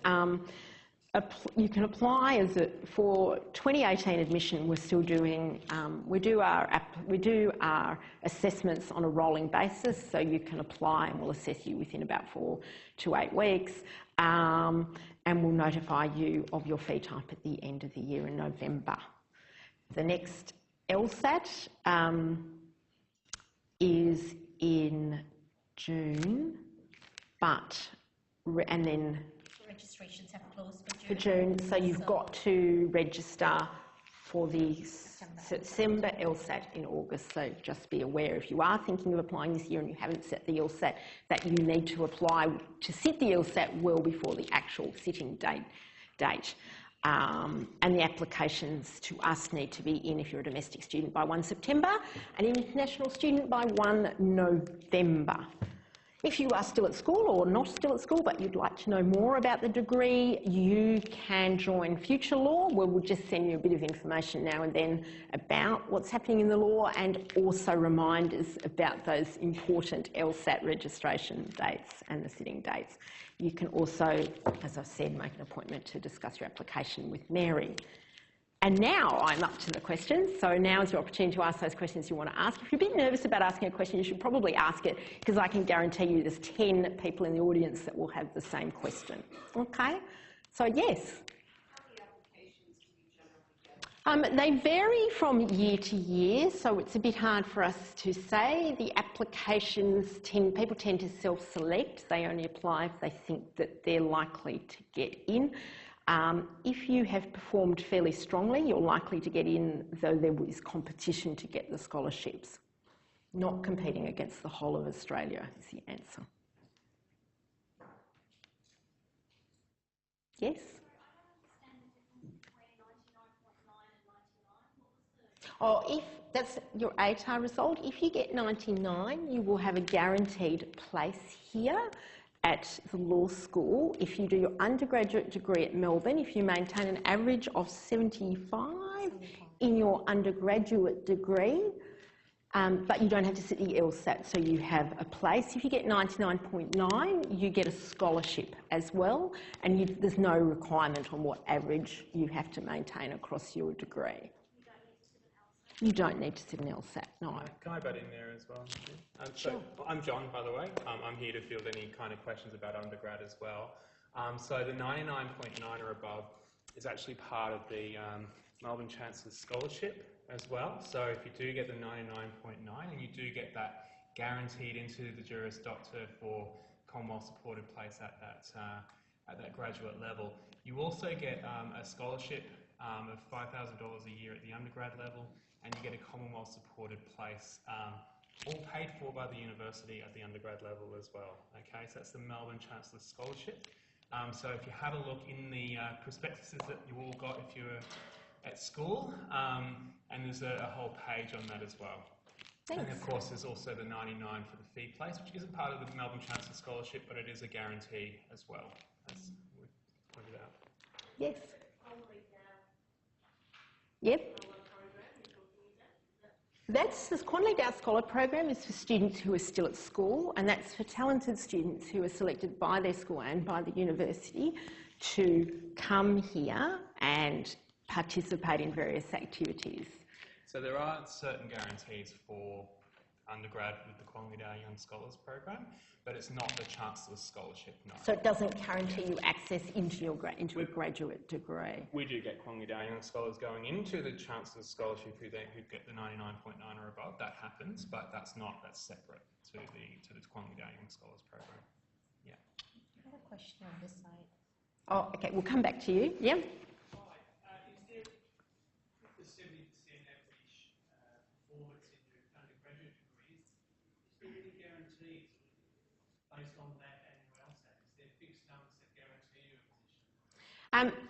You can apply for 2018 admission. We're still doing, we do our assessments on a rolling basis, so you can apply and we'll assess you within about 4 to 8 weeks, and we'll notify you of your fee type at the end of the year in November. The next LSAT is in June, and then registrations have closed for June, so you've got to register for the September LSAT in August. So just be aware, if you are thinking of applying this year and you haven't set the LSAT, that you need to apply to sit the LSAT well before the actual sitting date. And the applications to us need to be in, if you're a domestic student, by 1 September, an international student by 1 November. If you are still at school or not still at school, but you'd like to know more about the degree, you can join Future Law, where we'll just send you a bit of information now and then about what's happening in the law, and also reminders about those important LSAT registration dates and the sitting dates. You can also, as I've said, make an appointment to discuss your application with Mary. And now I'm up to the questions, so now is your opportunity to ask those questions you want to ask. If you're a bit nervous about asking a question, you should probably ask it, because I can guarantee you there's 10 people in the audience that will have the same question. Okay? So yes? They vary from year to year, so it's a bit hard for us to say. The applications, people tend to self-select. They only apply if they think that they're likely to get in. If you have performed fairly strongly, you're likely to get in, though there is competition to get the scholarships. Not competing against the whole of Australia is the answer. Yes? Oh, if that's your ATAR result, if you get 99, you will have a guaranteed place here at the law school, if you do your undergraduate degree at Melbourne, if you maintain an average of 75 in your undergraduate degree, but you don't have to sit the LSAT, so you have a place. If you get 99.9, you get a scholarship as well, and there's no requirement on what average you have to maintain across your degree. You don't need to sit an LSAT, no. Can I butt in there as well? Sure. So I'm John, by the way. I'm here to field any kind of questions about undergrad as well. So the 99.9 or above is actually part of the Melbourne Chancellor's Scholarship as well. So if you do get the 99.9 and you do get that guaranteed into the Juris Doctor for Commonwealth supported place at that graduate level, you also get a scholarship of $5,000 a year at the undergrad level, and you get a Commonwealth supported place, all paid for by the university at the undergrad level as well. Okay, so that's the Melbourne Chancellor's Scholarship. So if you have a look in the prospectuses that you all got if you were at school, and there's a whole page on that as well. Thanks. And of course there's also the 99 for the fee place, which isn't part of the Melbourne Chancellor Scholarship, but it is a guarantee as well, as we pointed out. Yes. Yep. That's the Conley Dow Scholar Program is for students who are still at school, and that's for talented students who are selected by their school and by the university to come here and participate in various activities. So there are certain guarantees for undergrad with the Conley Dow Young Scholars Program, but it's not the Chancellor's Scholarship, no. So it doesn't guarantee you access into a graduate degree. We do get Conley Dow Young Scholars going into the Chancellor's Scholarship who get the 99.9 or above. That happens, but that's separate to the Conley Dow Young Scholars Program. Yeah. I have a question on this side. Oh, okay, we'll come back to you. Yeah.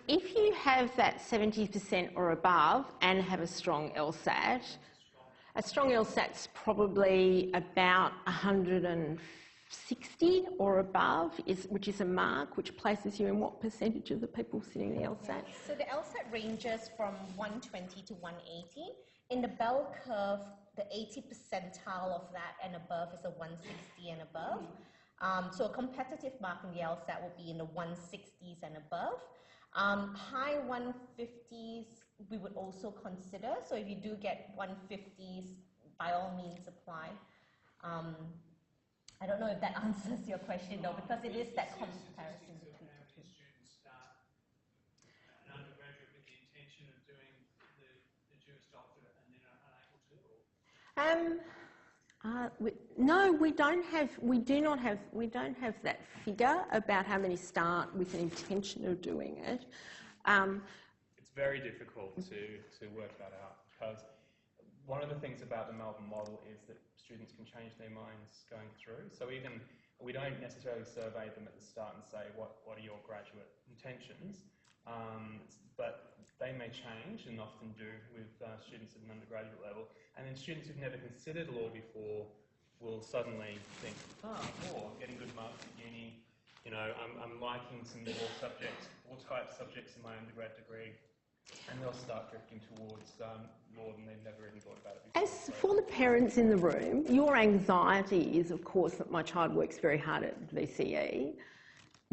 If you have that 70% or above and have a strong LSAT, a strong LSAT's probably about 160 or above, which is a mark which places you in what percentage of the people sitting the LSAT? So the LSAT ranges from 120 to 180. In the bell curve, the 80 percentile of that and above is a 160 and above. So a competitive mark in the LSAT will be in the 160s and above. High 150s we would also consider. So if you do get 150s, by all means apply. I don't know if that answers your question though, because it is that comparison between the two. Students start an undergraduate with the intention of doing the Juris Doctorate and then are unable to? No, we don't have that figure about how many start with an intention of doing it. It's very difficult to work that out, because one of the things about the Melbourne model is that students can change their minds going through. So even we don't necessarily survey them at the start and say what are your graduate intentions, but they may change, and often do, with students at an undergraduate level. And then students who've never considered law before will suddenly think, law, I'm getting good marks at uni, I'm liking some more type subjects in my undergrad degree, and they'll start drifting towards law than they've never even thought about it before. As for the parents in the room, your anxiety is, of course, that my child works very hard at VCE,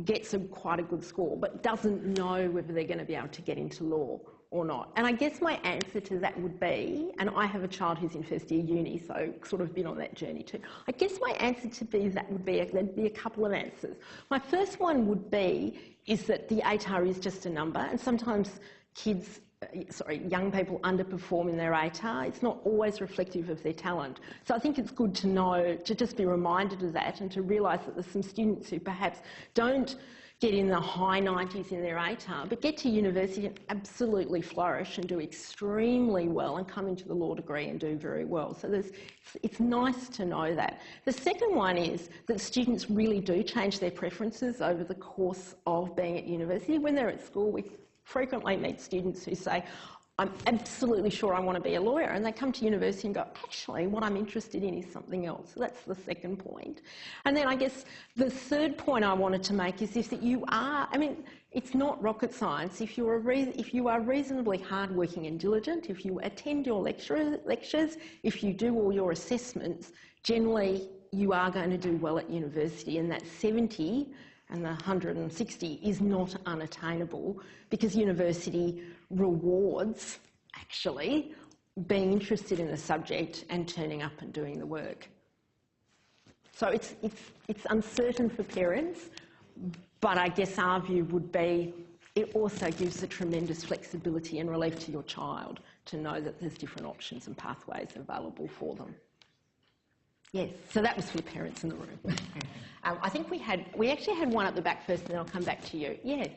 gets quite a good score, but doesn't know whether they're going to be able to get into law or not. And I guess my answer to that would be, and I have a child who's in first year uni, so sort of been on that journey too. I guess my answer to that would be, there'd be a couple of answers. My first one would be, is that the ATAR is just a number, and sometimes young people underperform in their ATAR. It's not always reflective of their talent. So I think it's good to know, to just be reminded of that, and to realise that there's some students who perhaps don't get in the high 90s in their ATAR, but get to university and absolutely flourish and do extremely well and come into the law degree and do very well. So it's nice to know that. The second one is that students really do change their preferences over the course of being at university. When they're at school, we frequently meet students who say, I'm absolutely sure I want to be a lawyer, and they come to university and go, actually, what I'm interested in is something else. So that's the second point. And then I guess the third point I wanted to make is this, that you are, I mean, it's not rocket science. If you are reasonably hardworking and diligent, if you attend your lectures, if you do all your assessments, generally you are going to do well at university, and that 70 and the 160 is not unattainable, because university rewards actually being interested in the subject and turning up and doing the work. So it's uncertain for parents, but I guess our view would be it also gives a tremendous flexibility and relief to your child to know that there's different options and pathways available for them. Yes, so that was for the parents in the room. I think we actually had one at the back first, and then I'll come back to you. Yes.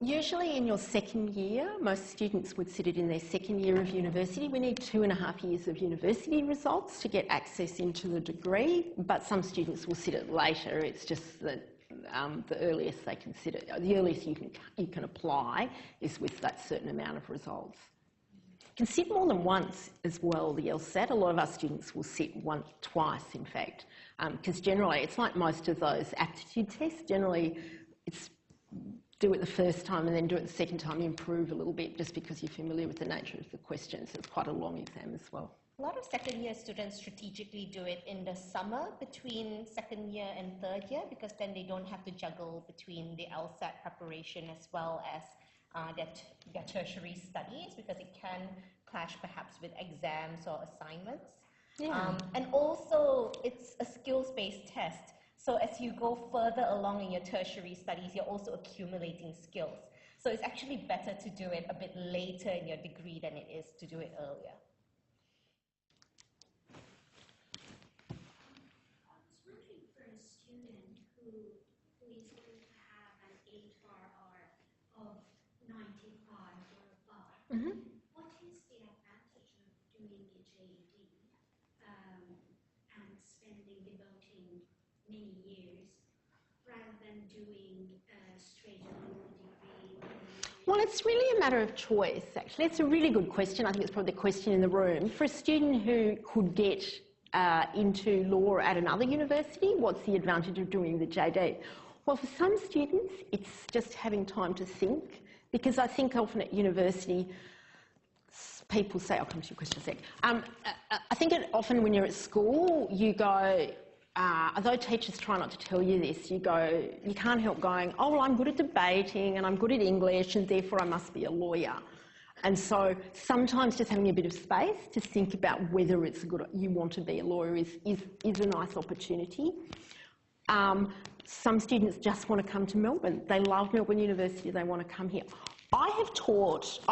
Usually in your second year, most students would sit it in their second year of university. We need 2.5 years of university results to get access into the degree, but some students will sit it later. It's just that the earliest they can sit it, the earliest you can apply is with that certain amount of results. You can sit more than once as well, the LSAT. A lot of our students will sit twice, in fact, because generally it's like most of those aptitude tests. Generally, it's do it the first time and then do it the second time, you improve a little bit just because you're familiar with the nature of the questions. It's quite a long exam as well. A lot of second year students strategically do it in the summer between second year and third year, because then they don't have to juggle between the LSAT preparation as well as their tertiary studies, because it can clash perhaps with exams or assignments. Yeah. And also it's a skills-based test. So as you go further along in your tertiary studies, you're also accumulating skills. So it's actually better to do it a bit later in your degree than it is to do it earlier. I was wondering, for a student who is going to have an 8RR of 95 or above, what is the advantage of doing a JD and devoting many years rather than doing straight on the degree? Well, it's really a matter of choice, actually. It's a really good question. I think it's probably the question in the room. For a student who could get into law at another university, what's the advantage of doing the JD? Well, for some students, it's just having time to think, because I think often at university, people say, I'll come to your question in a sec. I think often when you're at school, you go, although teachers try not to tell you this, you can't help going, oh, well, I'm good at debating and I'm good at English and therefore I must be a lawyer. And so sometimes just having a bit of space to think about whether it's you want to be a lawyer is a nice opportunity. Some students just want to come to Melbourne. They love Melbourne University, they want to come here. I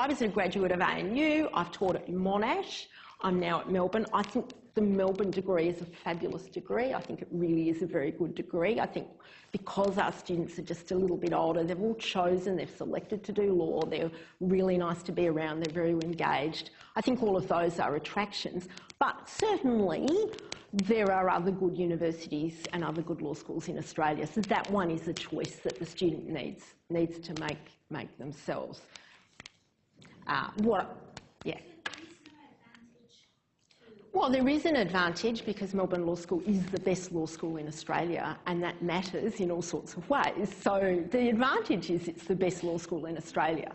was a graduate of ANU, I've taught at Monash, I'm now at Melbourne. I think the Melbourne degree is a fabulous degree. I think it really is a very good degree. I think because our students are just a little bit older, they've all chosen, they've selected to do law, they're really nice to be around, they're very engaged. I think all of those are attractions. But certainly there are other good universities and other good law schools in Australia, so that one is a choice that the student needs to make themselves. Yeah. Well, there is an advantage because Melbourne Law School is the best law school in Australia, and that matters in all sorts of ways. So the advantage is it's the best law school in Australia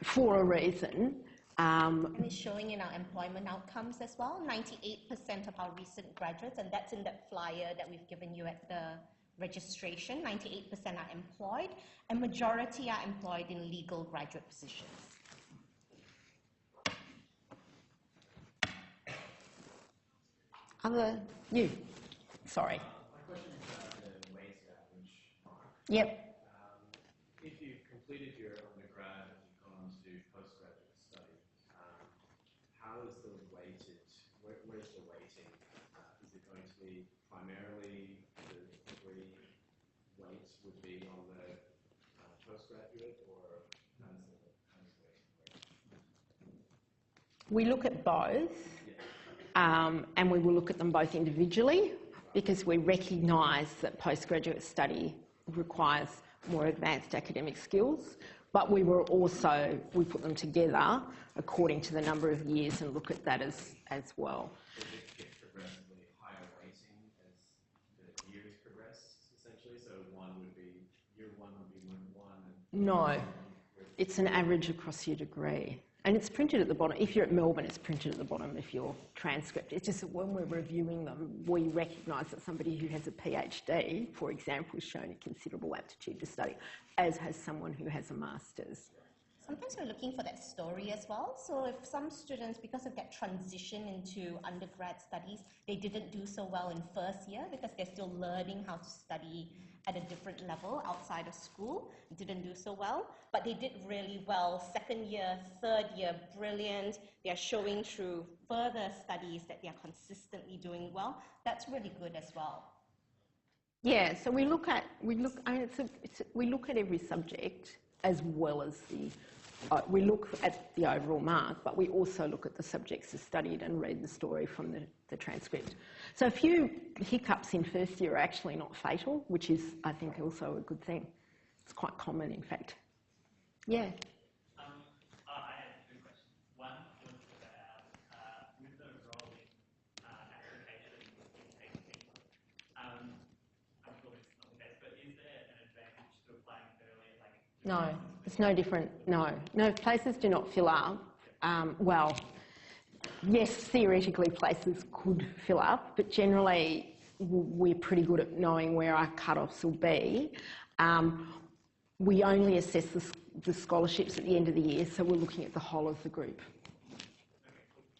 for a reason. And it's showing in our employment outcomes as well. 98% of our recent graduates, and that's in that flyer that we've given you at the registration, 98% are employed, and majority are employed in legal graduate positions. Sorry. My question is about the weighted average mark. Yep. If you've completed your undergrad and you've gone on to do postgraduate study, how is the weighted, where's the weighting? Is it going to be primarily the degree weight would be on the postgraduate, or how does the weighting work? We look at both. And we will look at them both individually because we recognise that postgraduate study requires more advanced academic skills. But we put them together according to the number of years and look at that as well. Does it get progressively higher weighting as the years progress, essentially? So year one would be one. No, it's an average across your degree. And it's printed at the bottom. If you're at Melbourne, it's printed at the bottom of your transcript. It's just that when we're reviewing them, we recognise that somebody who has a PhD, for example, has shown a considerable aptitude to study, as has someone who has a master's. Sometimes we're looking for that story as well. So if some students, because of that transition into undergrad studies, they didn't do so well in first year because they're still learning how to study at a different level outside of school, didn't do so well, but they did really well second year, third year, brilliant. They are showing through further studies that they are consistently doing well. That's really good as well. Yeah, so we look at every subject as well as we look at the overall mark, but we also look at the subjects as studied and read the story from the transcript. So a few hiccups in first year are actually not fatal, which is, I think, also a good thing. It's quite common, in fact. Yeah. I had two questions. One was about with the rolling application intake. I'm sure it's not the best, but is there an advantage to applying early? No, it's no different. No, places do not fill up. Well, yes, theoretically places could fill up, but generally we're pretty good at knowing where our cut-offs will be. We only assess the scholarships at the end of the year, so we're looking at the whole of the group.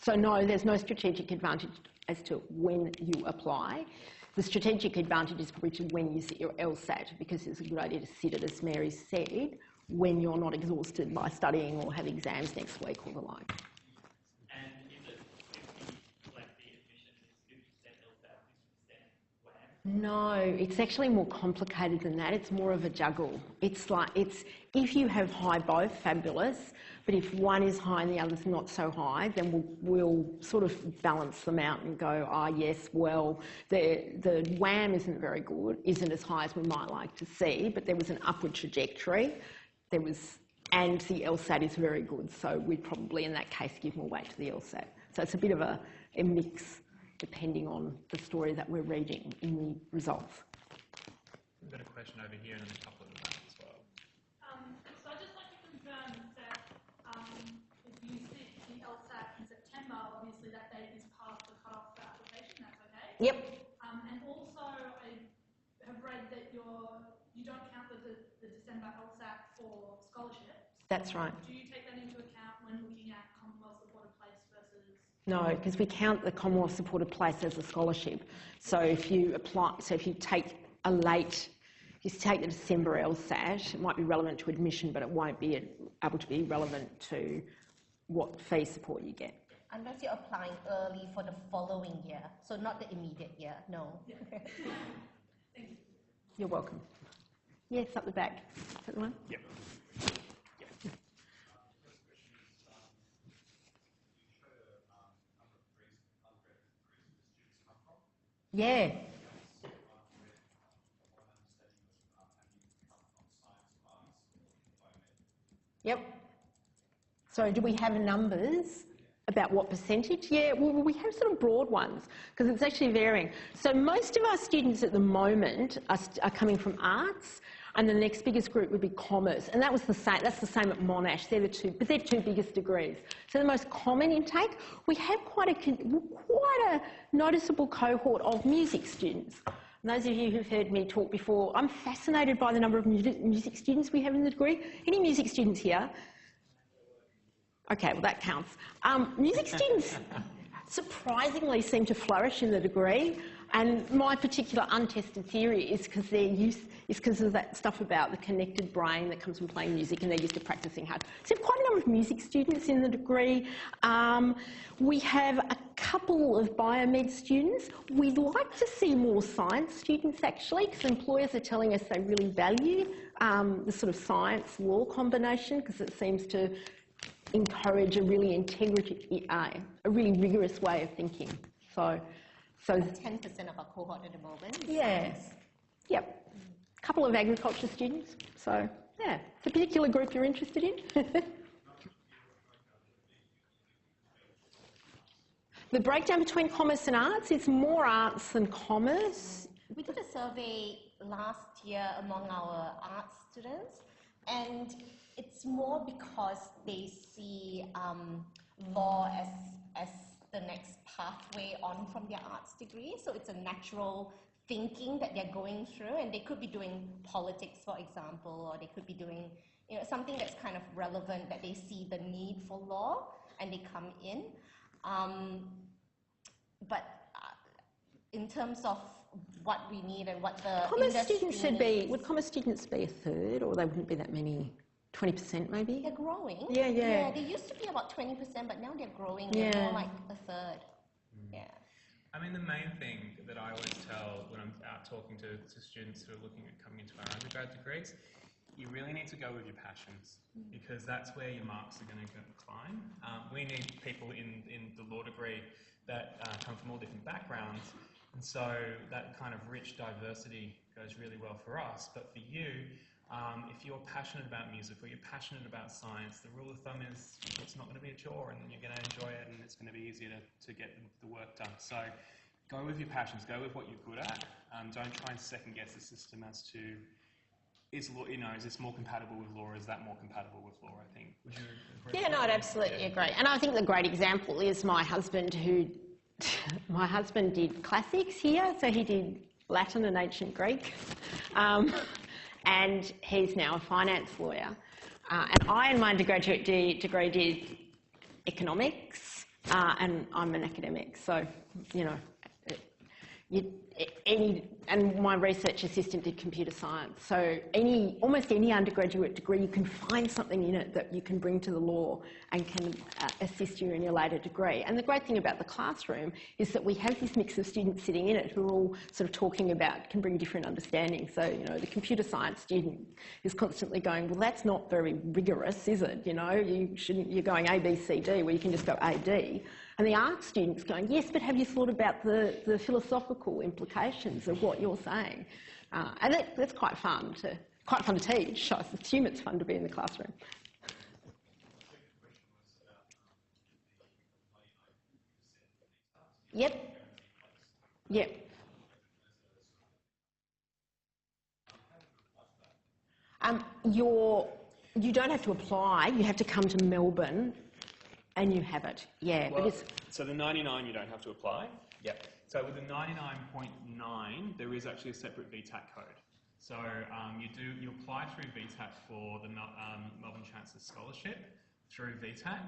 So no, there's no strategic advantage as to when you apply. The strategic advantage is probably to when you sit your LSAT, because it's a good idea to sit it, as Mary said, when you're not exhausted by studying or have exams next week or the like. And is it 50, like the admission is 50% LSAT, 50% WAM? No, it's actually more complicated than that. It's more of a juggle. It's if you have high both, fabulous, but if one is high and the other's not so high, then we'll sort of balance them out and go, yes, well, the WAM isn't very good, isn't as high as we might like to see, but there was an upward trajectory. And the LSAT is very good, so we'd probably in that case give more weight to the LSAT. So it's a bit of a mix depending on the story that we're reading in the results. We've got a question over here and then a couple of them as well. So I'd just like to confirm that if you sit the LSAT in September, obviously that date is past the cut-off for application, that's okay? Yep. And also I have read that you don't count the December LSAT for scholarships. That's right. Do you take that into account when looking at Commonwealth supported place versus? No, because we count the Commonwealth supported place as a scholarship. So if you take you take the December LSAT, it might be relevant to admission, but it won't be able to be relevant to what fee support you get. Unless you're applying early for the following year, so not the immediate year, no. Yeah. Thank you. You're welcome. Yes, up the back. Is that the one? Yep. Yeah. Yep. So do we have numbers about what percentage? Yeah, well, we have sort of broad ones because it's actually varying. So most of our students at the moment are coming from arts, and the next biggest group would be commerce, and that's the same at Monash. They're they're two biggest degrees. So the most common intake, we have quite a noticeable cohort of music students. And those of you who've heard me talk before, I'm fascinated by the number of music students we have in the degree. Any music students here? Okay, well that counts. Music students surprisingly seem to flourish in the degree, and my particular untested theory is because of that stuff about the connected brain that comes from playing music, and they're used to practicing hard. So we have quite a number of music students in the degree. We have a couple of biomed students. We'd like to see more science students actually, because employers are telling us they really value the sort of science-law combination, because it seems to encourage a really rigorous way of thinking. So 10% of our cohort at the moment. Yes. Yep. A couple of agriculture students. So Yeah, it's a particular group you're interested in. The breakdown between commerce and arts, it's more arts than commerce. We did a survey last year among our arts students, and it's more because they see law as the next pathway on from their arts degree. So it's a natural thinking that they're going through, and they could be doing politics, for example, or they could be doing something that's kind of relevant, that they see the need for law and they come in. But in terms of what we need and what the Commerce industry students should needs, be, would commerce students be a third, or they wouldn't be that many? 20% maybe? they're growing. Yeah, yeah. Yeah, they used to be about 20%, but now they're growing. Yeah. They're more like a third. Yeah. I mean, the main thing that I always tell when I'm out talking to students who are looking at coming into our undergrad degrees, you really need to go with your passions, because that's where your marks are going to climb. We need people in the law degree that come from all different backgrounds, and so that kind of rich diversity goes really well for us. But for you, if you're passionate about music or you're passionate about science, the rule of thumb is it's not going to be a chore, and you're going to enjoy it, and it's going to be easier to get the work done. So go with your passions, go with what you're good at. Don't try and second guess the system as to is law, is this more compatible with law, or is that more compatible with law, I think. Would you agree? Yeah, no, I'd absolutely agree. And I think the great example is my husband did classics here, so he did Latin and ancient Greek. And he's now a finance lawyer. And I, in my undergraduate degree, did economics, and I'm an academic, so, and my research assistant did computer science. So almost any undergraduate degree, you can find something in it that you can bring to the law and can assist you in your later degree. And the great thing about the classroom is that we have this mix of students sitting in it who are all sort of talking about, can bring different understandings. So, the computer science student is constantly going, well, that's not very rigorous, is it? You're going A, B, C, D, where you can just go A, D. And the art student's going, yes, but have you thought about the philosophical implications of what you're saying? And that's quite fun to teach. I assume it's fun to be in the classroom. Yep. Yep. You don't have to apply. You have to come to Melbourne. And you have it, yeah. Well, but so the 99 you don't have to apply. Yep. So with the 99.9, there is actually a separate VTAC code. So you apply through VTAC for the Melbourne Chancellor's Scholarship through VTAC.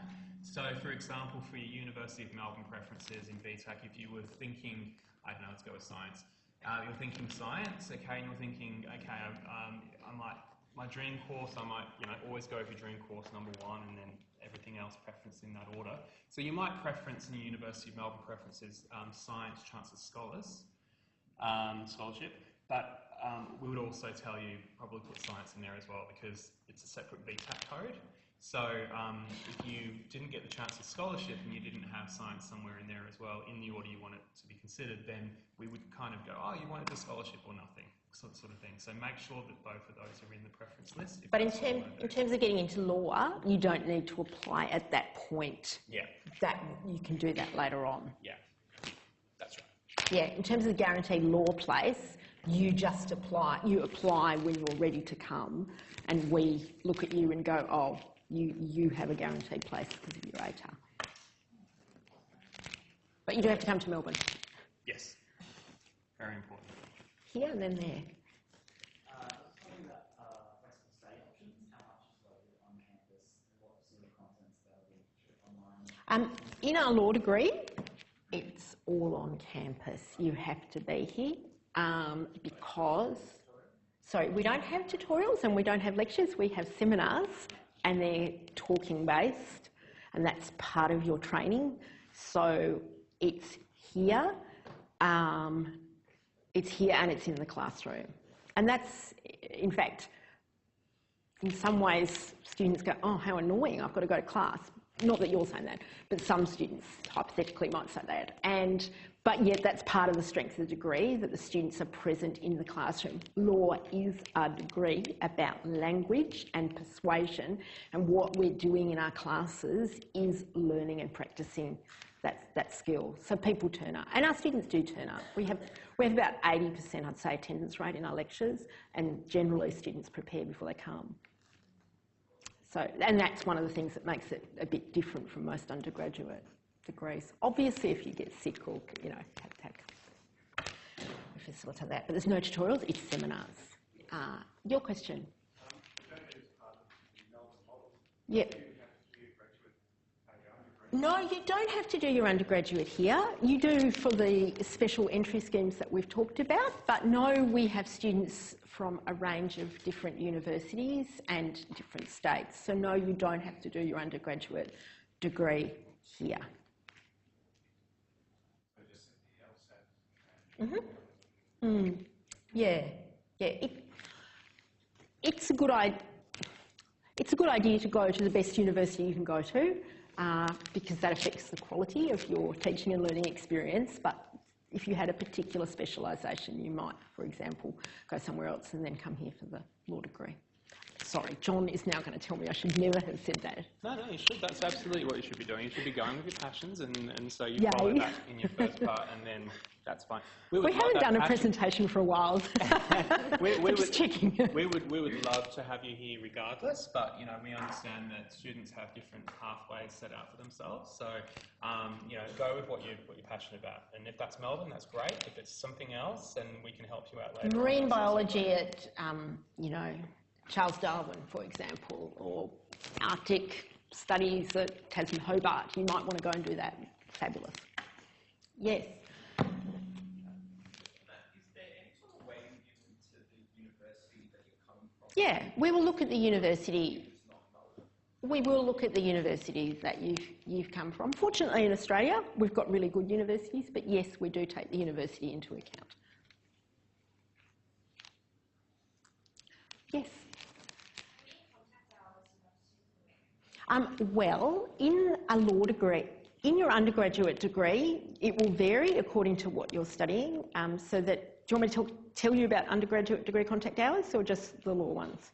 So for example, for your University of Melbourne preferences in VTAC, if you were thinking, I don't know, let's go with science. You're thinking science, okay, and you're thinking, okay, I might, my dream course, I might, always go for dream course number 1, and then everything else preference in that order. So you might preference in the University of Melbourne preferences Science Chancellor's Scholarship, but we would also tell you probably put science in there as well, because it's a separate VTAC code. So if you didn't get the Chancellor's Scholarship and you didn't have science somewhere in there as well, in the order you want it to be considered, then we would kind of go, oh, you wanted the scholarship or nothing, sort of thing. So make sure that both of those are in the preference list. But in terms of getting into law, you don't need to apply at that point. Yeah. That you can do that later on. Yeah, that's right. Yeah, in terms of the guaranteed law place, you just apply. You apply when you're ready to come, and we look at you and go, oh, you have a guaranteed place because of your ATAR. But you do have to come to Melbourne. Yes, very important. Here and then there. In our law degree, it's all on campus. You have to be here because, sorry, we don't have tutorials and we don't have lectures. We have seminars and they're talking based, and that's part of your training. So it's here. It's here and it's in the classroom. And that's, in fact, in some ways, students go, oh, how annoying, I've got to go to class. not that you're saying that, but some students hypothetically might say that. But yet that's part of the strength of the degree, that the students are present in the classroom. Law is a degree about language and persuasion, and what we're doing in our classes is learning and practicing that skill. So people turn up, and our students do turn up. We have about 80%, I'd say, attendance rate in our lectures, and generally students prepare before they come. So, and that's one of the things that makes it a bit different from most undergraduate degrees. Obviously, if you get sick or, you know, we facilitate that. But there's no tutorials, it's seminars. Your question? Yep. No, you don't have to do your undergraduate here. You do for the special entry schemes that we've talked about, but no, we have students from a range of different universities and different states. So no, you don't have to do your undergraduate degree here. Yeah. It's a good idea. It's a good idea to go to the best university you can go to, because that affects the quality of your teaching and learning experience. But if you had a particular specialisation, you might, for example, go somewhere else and then come here for the law degree. Sorry, John is now going to tell me I should never have said that. No, you should. That's absolutely what you should be doing. You should be going with your passions, and so you follow that in your first part, and then that's fine. We haven't done a presentation for a while. Just checking. We would love to have you here regardless, but you know, we understand that students have different pathways set out for themselves. So you know, go with what you're passionate about, and if that's Melbourne, that's great. If it's something else, then we can help you out later. Marine biology at you know, Charles Darwin, for example, or Arctic studies at Tasman Hobart. You might want to go and do that. Fabulous. Yes. Is there any sort of way into the university that you're coming from? Yeah, we will look at the university. We will look at the university that you've come from. Fortunately, in Australia, we've got really good universities, but yes, we do take the university into account. Yes. Well, in a law degree, in your undergraduate degree, it will vary according to what you're studying. So that, do you want me to tell you about undergraduate degree contact hours or just the law ones?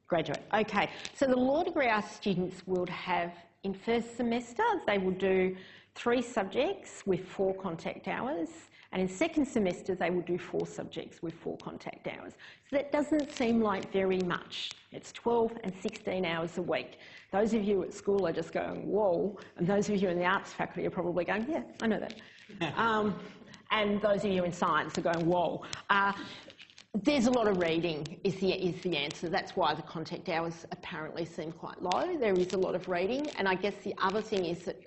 Graduate. Okay. So the law degree, our students would have, in first semester, they will do 3 subjects with 4 contact hours. And in second semester, they will do 4 subjects with 4 contact hours. So that doesn't seem like very much. It's 12 and 16 hours a week. Those of you at school are just going, whoa, and those of you in the arts faculty are probably going, yeah, I know that. And those of you in science are going, whoa. There's a lot of reading is the answer. That's why the contact hours apparently seem quite low. There is a lot of reading, and I guess the other thing is that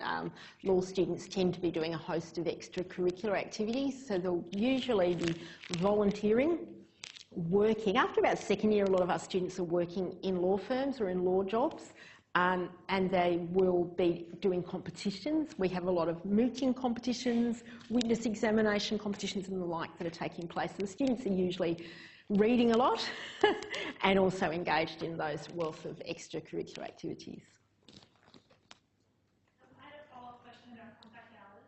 law students tend to be doing a host of extracurricular activities, so they'll usually be volunteering, working. After about second year, a lot of our students are working in law firms or in law jobs, and they will be doing competitions. We have a lot of mooting competitions, witness examination competitions and the like that are taking place. And the students are usually reading a lot and also engaged in those wealth of extracurricular activities. I had a follow-up question about contact hours.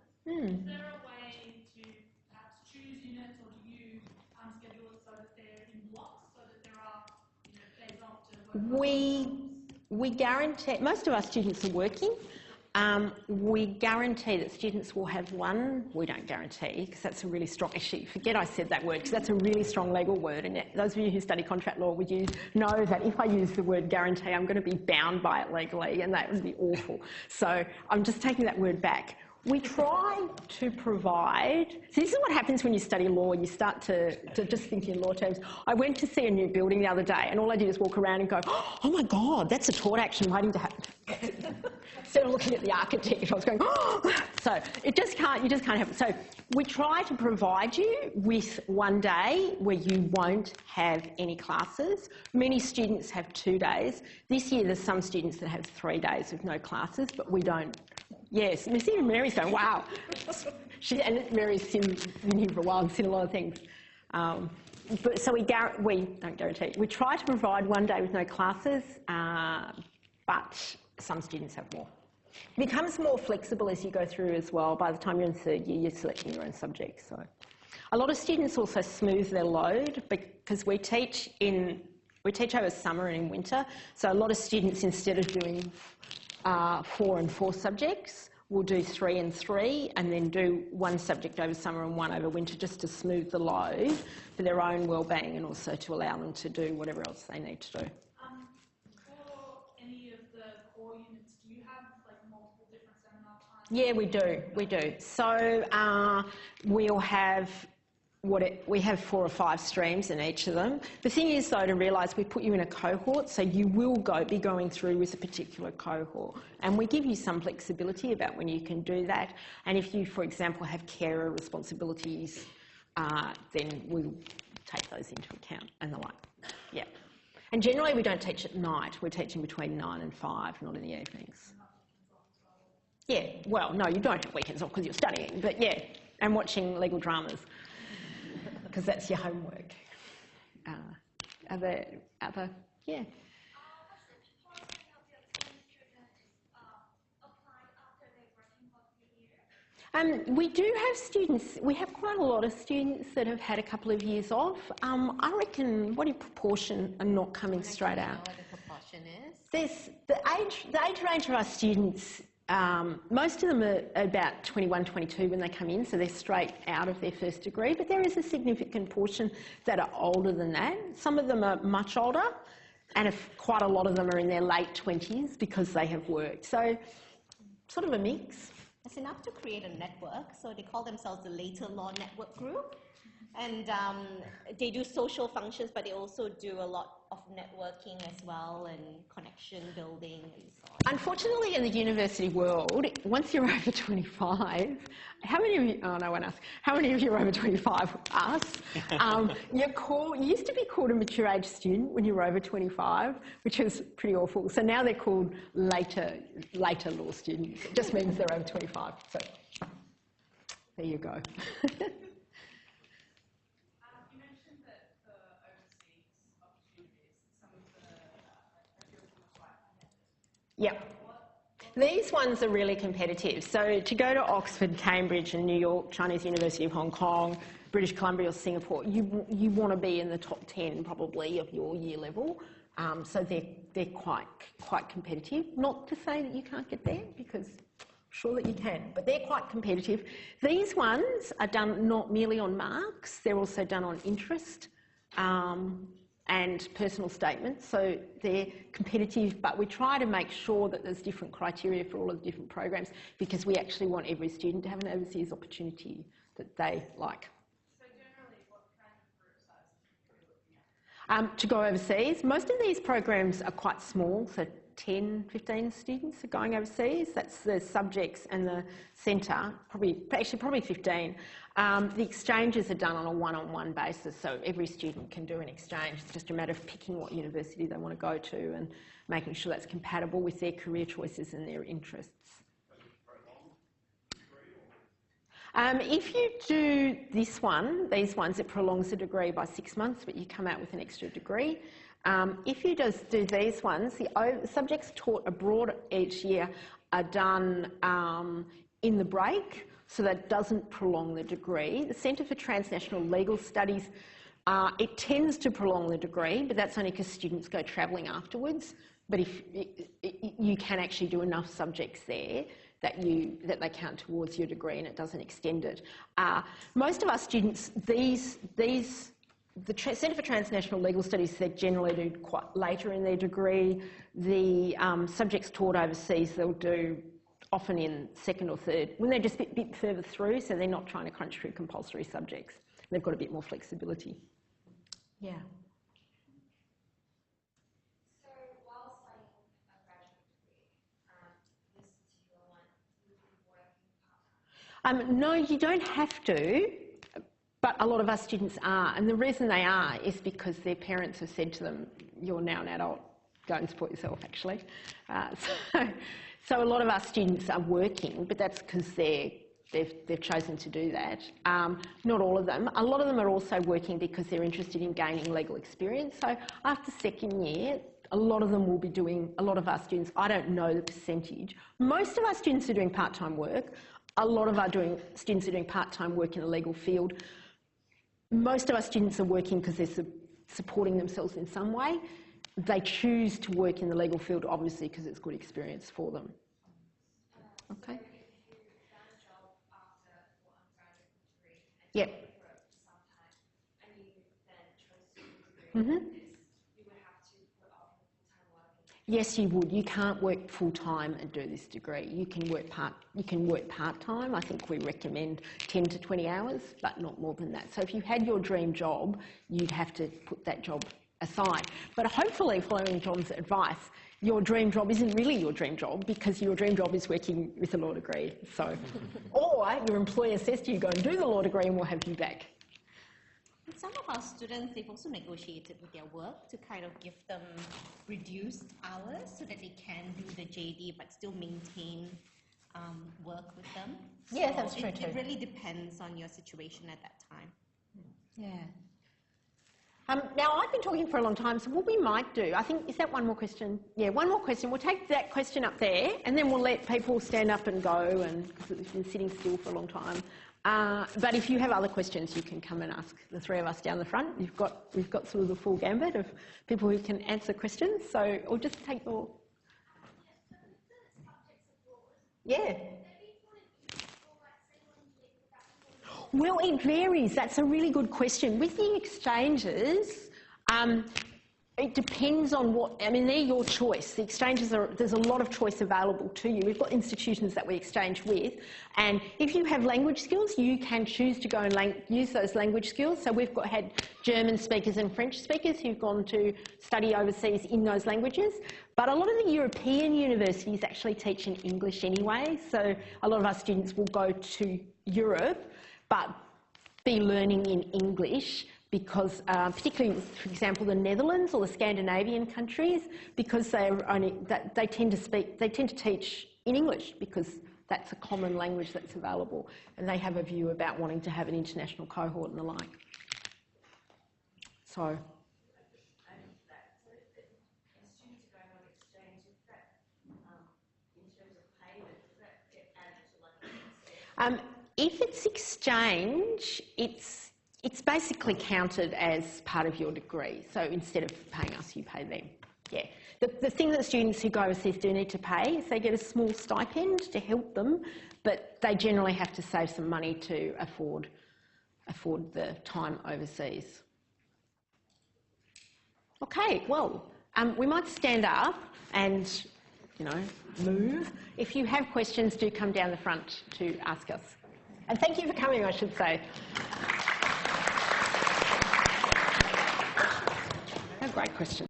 Is there a way to perhaps choose units, or do you schedule it so that they're in blocks, so that there are days off to work? We guarantee, most of our students are working. We guarantee that students will have one. We don't guarantee, because that's a really strong, actually, forget I said that word, because that's a really strong legal word, and those of you who study contract law would know that if I use the word guarantee, I'm going to be bound by it legally, and that would be awful. So I'm just taking that word back. We try to provide, so this is what happens when you study law, you start to just think in law terms. I went to see a new building the other day, and all I did is walk around and go, oh my God, that's a tort action waiting to happen. Instead of looking at the architect, I was going, oh! So you just can't have it. So we try to provide you with one day where you won't have any classes. Many students have 2 days. This year there's some students that have 3 days with no classes, but we don't. Yes, even Mary's going, wow. And Mary's been here for a while and seen a lot of things. But so we don't guarantee. We try to provide one day with no classes, but some students have more. It becomes more flexible as you go through as well. By the time you're in third year, you're selecting your own subjects. So, a lot of students also smooth their load because we teach over summer and in winter. So a lot of students, instead of doing 4 and 4 subjects, will do 3 and 3, and then do 1 subject over summer and 1 over winter, just to smooth the load for their own well-being and also to allow them to do whatever else they need to do. For any of the core units, do you have like multiple different seminar times? Yeah, we do. So we'll have we have 4 or 5 streams in each of them. The thing is, though, to realise we put you in a cohort, so you will be going through with a particular cohort, and we give you some flexibility about when you can do that. And if you, for example, have carer responsibilities, then we'll take those into account and the like. Yeah. And generally, we don't teach at night. We're teaching between 9 and 5, not in the evenings. Yeah. Well, no, you don't have weekends off because you're studying, but yeah, and watching legal dramas, because that's your homework. Other, yeah. We do have students, we have quite a lot of students that have had a couple of years off. I reckon, what proportion are not coming straight out? What the proportion is? There's the age range of our students, most of them are about 21, 22 when they come in, so they're straight out of their first degree, but there is a significant portion that are older than that. Some of them are much older, and quite a lot of them are in their late 20s because they have worked. So, sort of a mix. It's enough to create a network, so they call themselves the Later Law Network Group. And they do social functions, but they also do a lot of networking as well and connection building and so on. Unfortunately, in the university world, once you're over 25, how many of you, oh, no one asked, how many of you are over 25? Us. You used to be called a mature age student when you were over 25, which is pretty awful. So now they're called later law students. It just means they're over 25. So there you go. Yep. These ones are really competitive. So to go to Oxford, Cambridge and New York, Chinese University of Hong Kong, British Columbia or Singapore, you want to be in the top 10 probably of your year level. So they're quite competitive. Not to say that you can't get there, because I'm sure that you can, but they're quite competitive. These ones are done not merely on marks, they're also done on interest. And personal statements, so they're competitive, but we try to make sure that there's different criteria for all of the different programs, because we actually want every student to have an overseas opportunity that they like. So generally, what kind of group size are you looking at? To go overseas, most of these programs are quite small, so 10, 15 students are going overseas. That's the subjects and the centre, probably 15. The exchanges are done on a one-on-one basis, so every student can do an exchange. It's just a matter of picking what university they want to go to and making sure that's compatible with their career choices and their interests. If you do these ones, it prolongs the degree by 6 months, but you come out with an extra degree. If you just do these ones, the subjects taught abroad each year are done in the break, so that doesn't prolong the degree. The Centre for Transnational Legal Studies, it tends to prolong the degree, but that's only because students go travelling afterwards. But if you can actually do enough subjects there that they count towards your degree and it doesn't extend it. Most of our students, the Centre for Transnational Legal Studies, they generally do quite later in their degree. The subjects taught overseas, they'll do often in second or third, when they're just a bit further through, so they're not trying to crunch through compulsory subjects. They've got a bit more flexibility. Yeah. So while studying a graduate degree, this particular one, would you be working part-time? No, you don't have to, but a lot of our students are, and the reason they are is because their parents have said to them, you're now an adult, go and support yourself, actually. So a lot of our students are working, but that's because they've chosen to do that. Not all of them. A lot of them are also working because they're interested in gaining legal experience. So after second year, A lot of them will be doing, a lot of our students, I don't know the percentage. Most of our students are doing part-time work. A lot of our students are doing part-time work in the legal field. Most of our students are working because they're supporting themselves in some way. They choose to work in the legal field, obviously, because it's good experience for them. Okay. Yep. Mm-hmm. Yes, you would. You can't work full-time and do this degree. You can work part-time. I think we recommend 10 to 20 hours, but not more than that. So if you had your dream job, you'd have to put that job aside. But hopefully, following John's advice, your dream job isn't really your dream job because your dream job is working with a law degree. So, or your employer says to you, go and do the law degree and we'll have you back. Some of our students, they've also negotiated with their work to kind of give them reduced hours so that they can do the JD but still maintain work with them. Yeah, so that's true too. It really depends on your situation at that time. Yeah. Now, I've been talking for a long time, so what we might do, I think, is that one more question? Yeah, one more question. We'll take that question up there, and then we'll let people stand up and go, and because we've been sitting still for a long time. But if you have other questions, you can come and ask the three of us down the front. We've got sort of the full gambit of people who can answer questions, so we'll just take your... Yeah. Well, it varies. That's a really good question. With the exchanges, it depends on what, I mean, they're your choice. The exchanges there's a lot of choice available to you. We've got institutions that we exchange with, and if you have language skills, you can choose to go and use those language skills. So we've had German speakers and French speakers who've gone to study overseas in those languages. But a lot of the European universities actually teach in English anyway, so a lot of our students will go to Europe but be learning in English because, particularly, for example, the Netherlands or the Scandinavian countries, because they tend to teach in English because that's a common language that's available, and they have a view about wanting to have an international cohort and the like. So. If it's exchange, it's basically counted as part of your degree. So instead of paying us, you pay them. Yeah. The thing that students who go overseas do need to pay is they get a small stipend to help them, but they generally have to save some money to afford the time overseas. Okay, well, we might stand up and, move. If you have questions, do come down the front to ask us. And thank you for coming, I should say. A great question.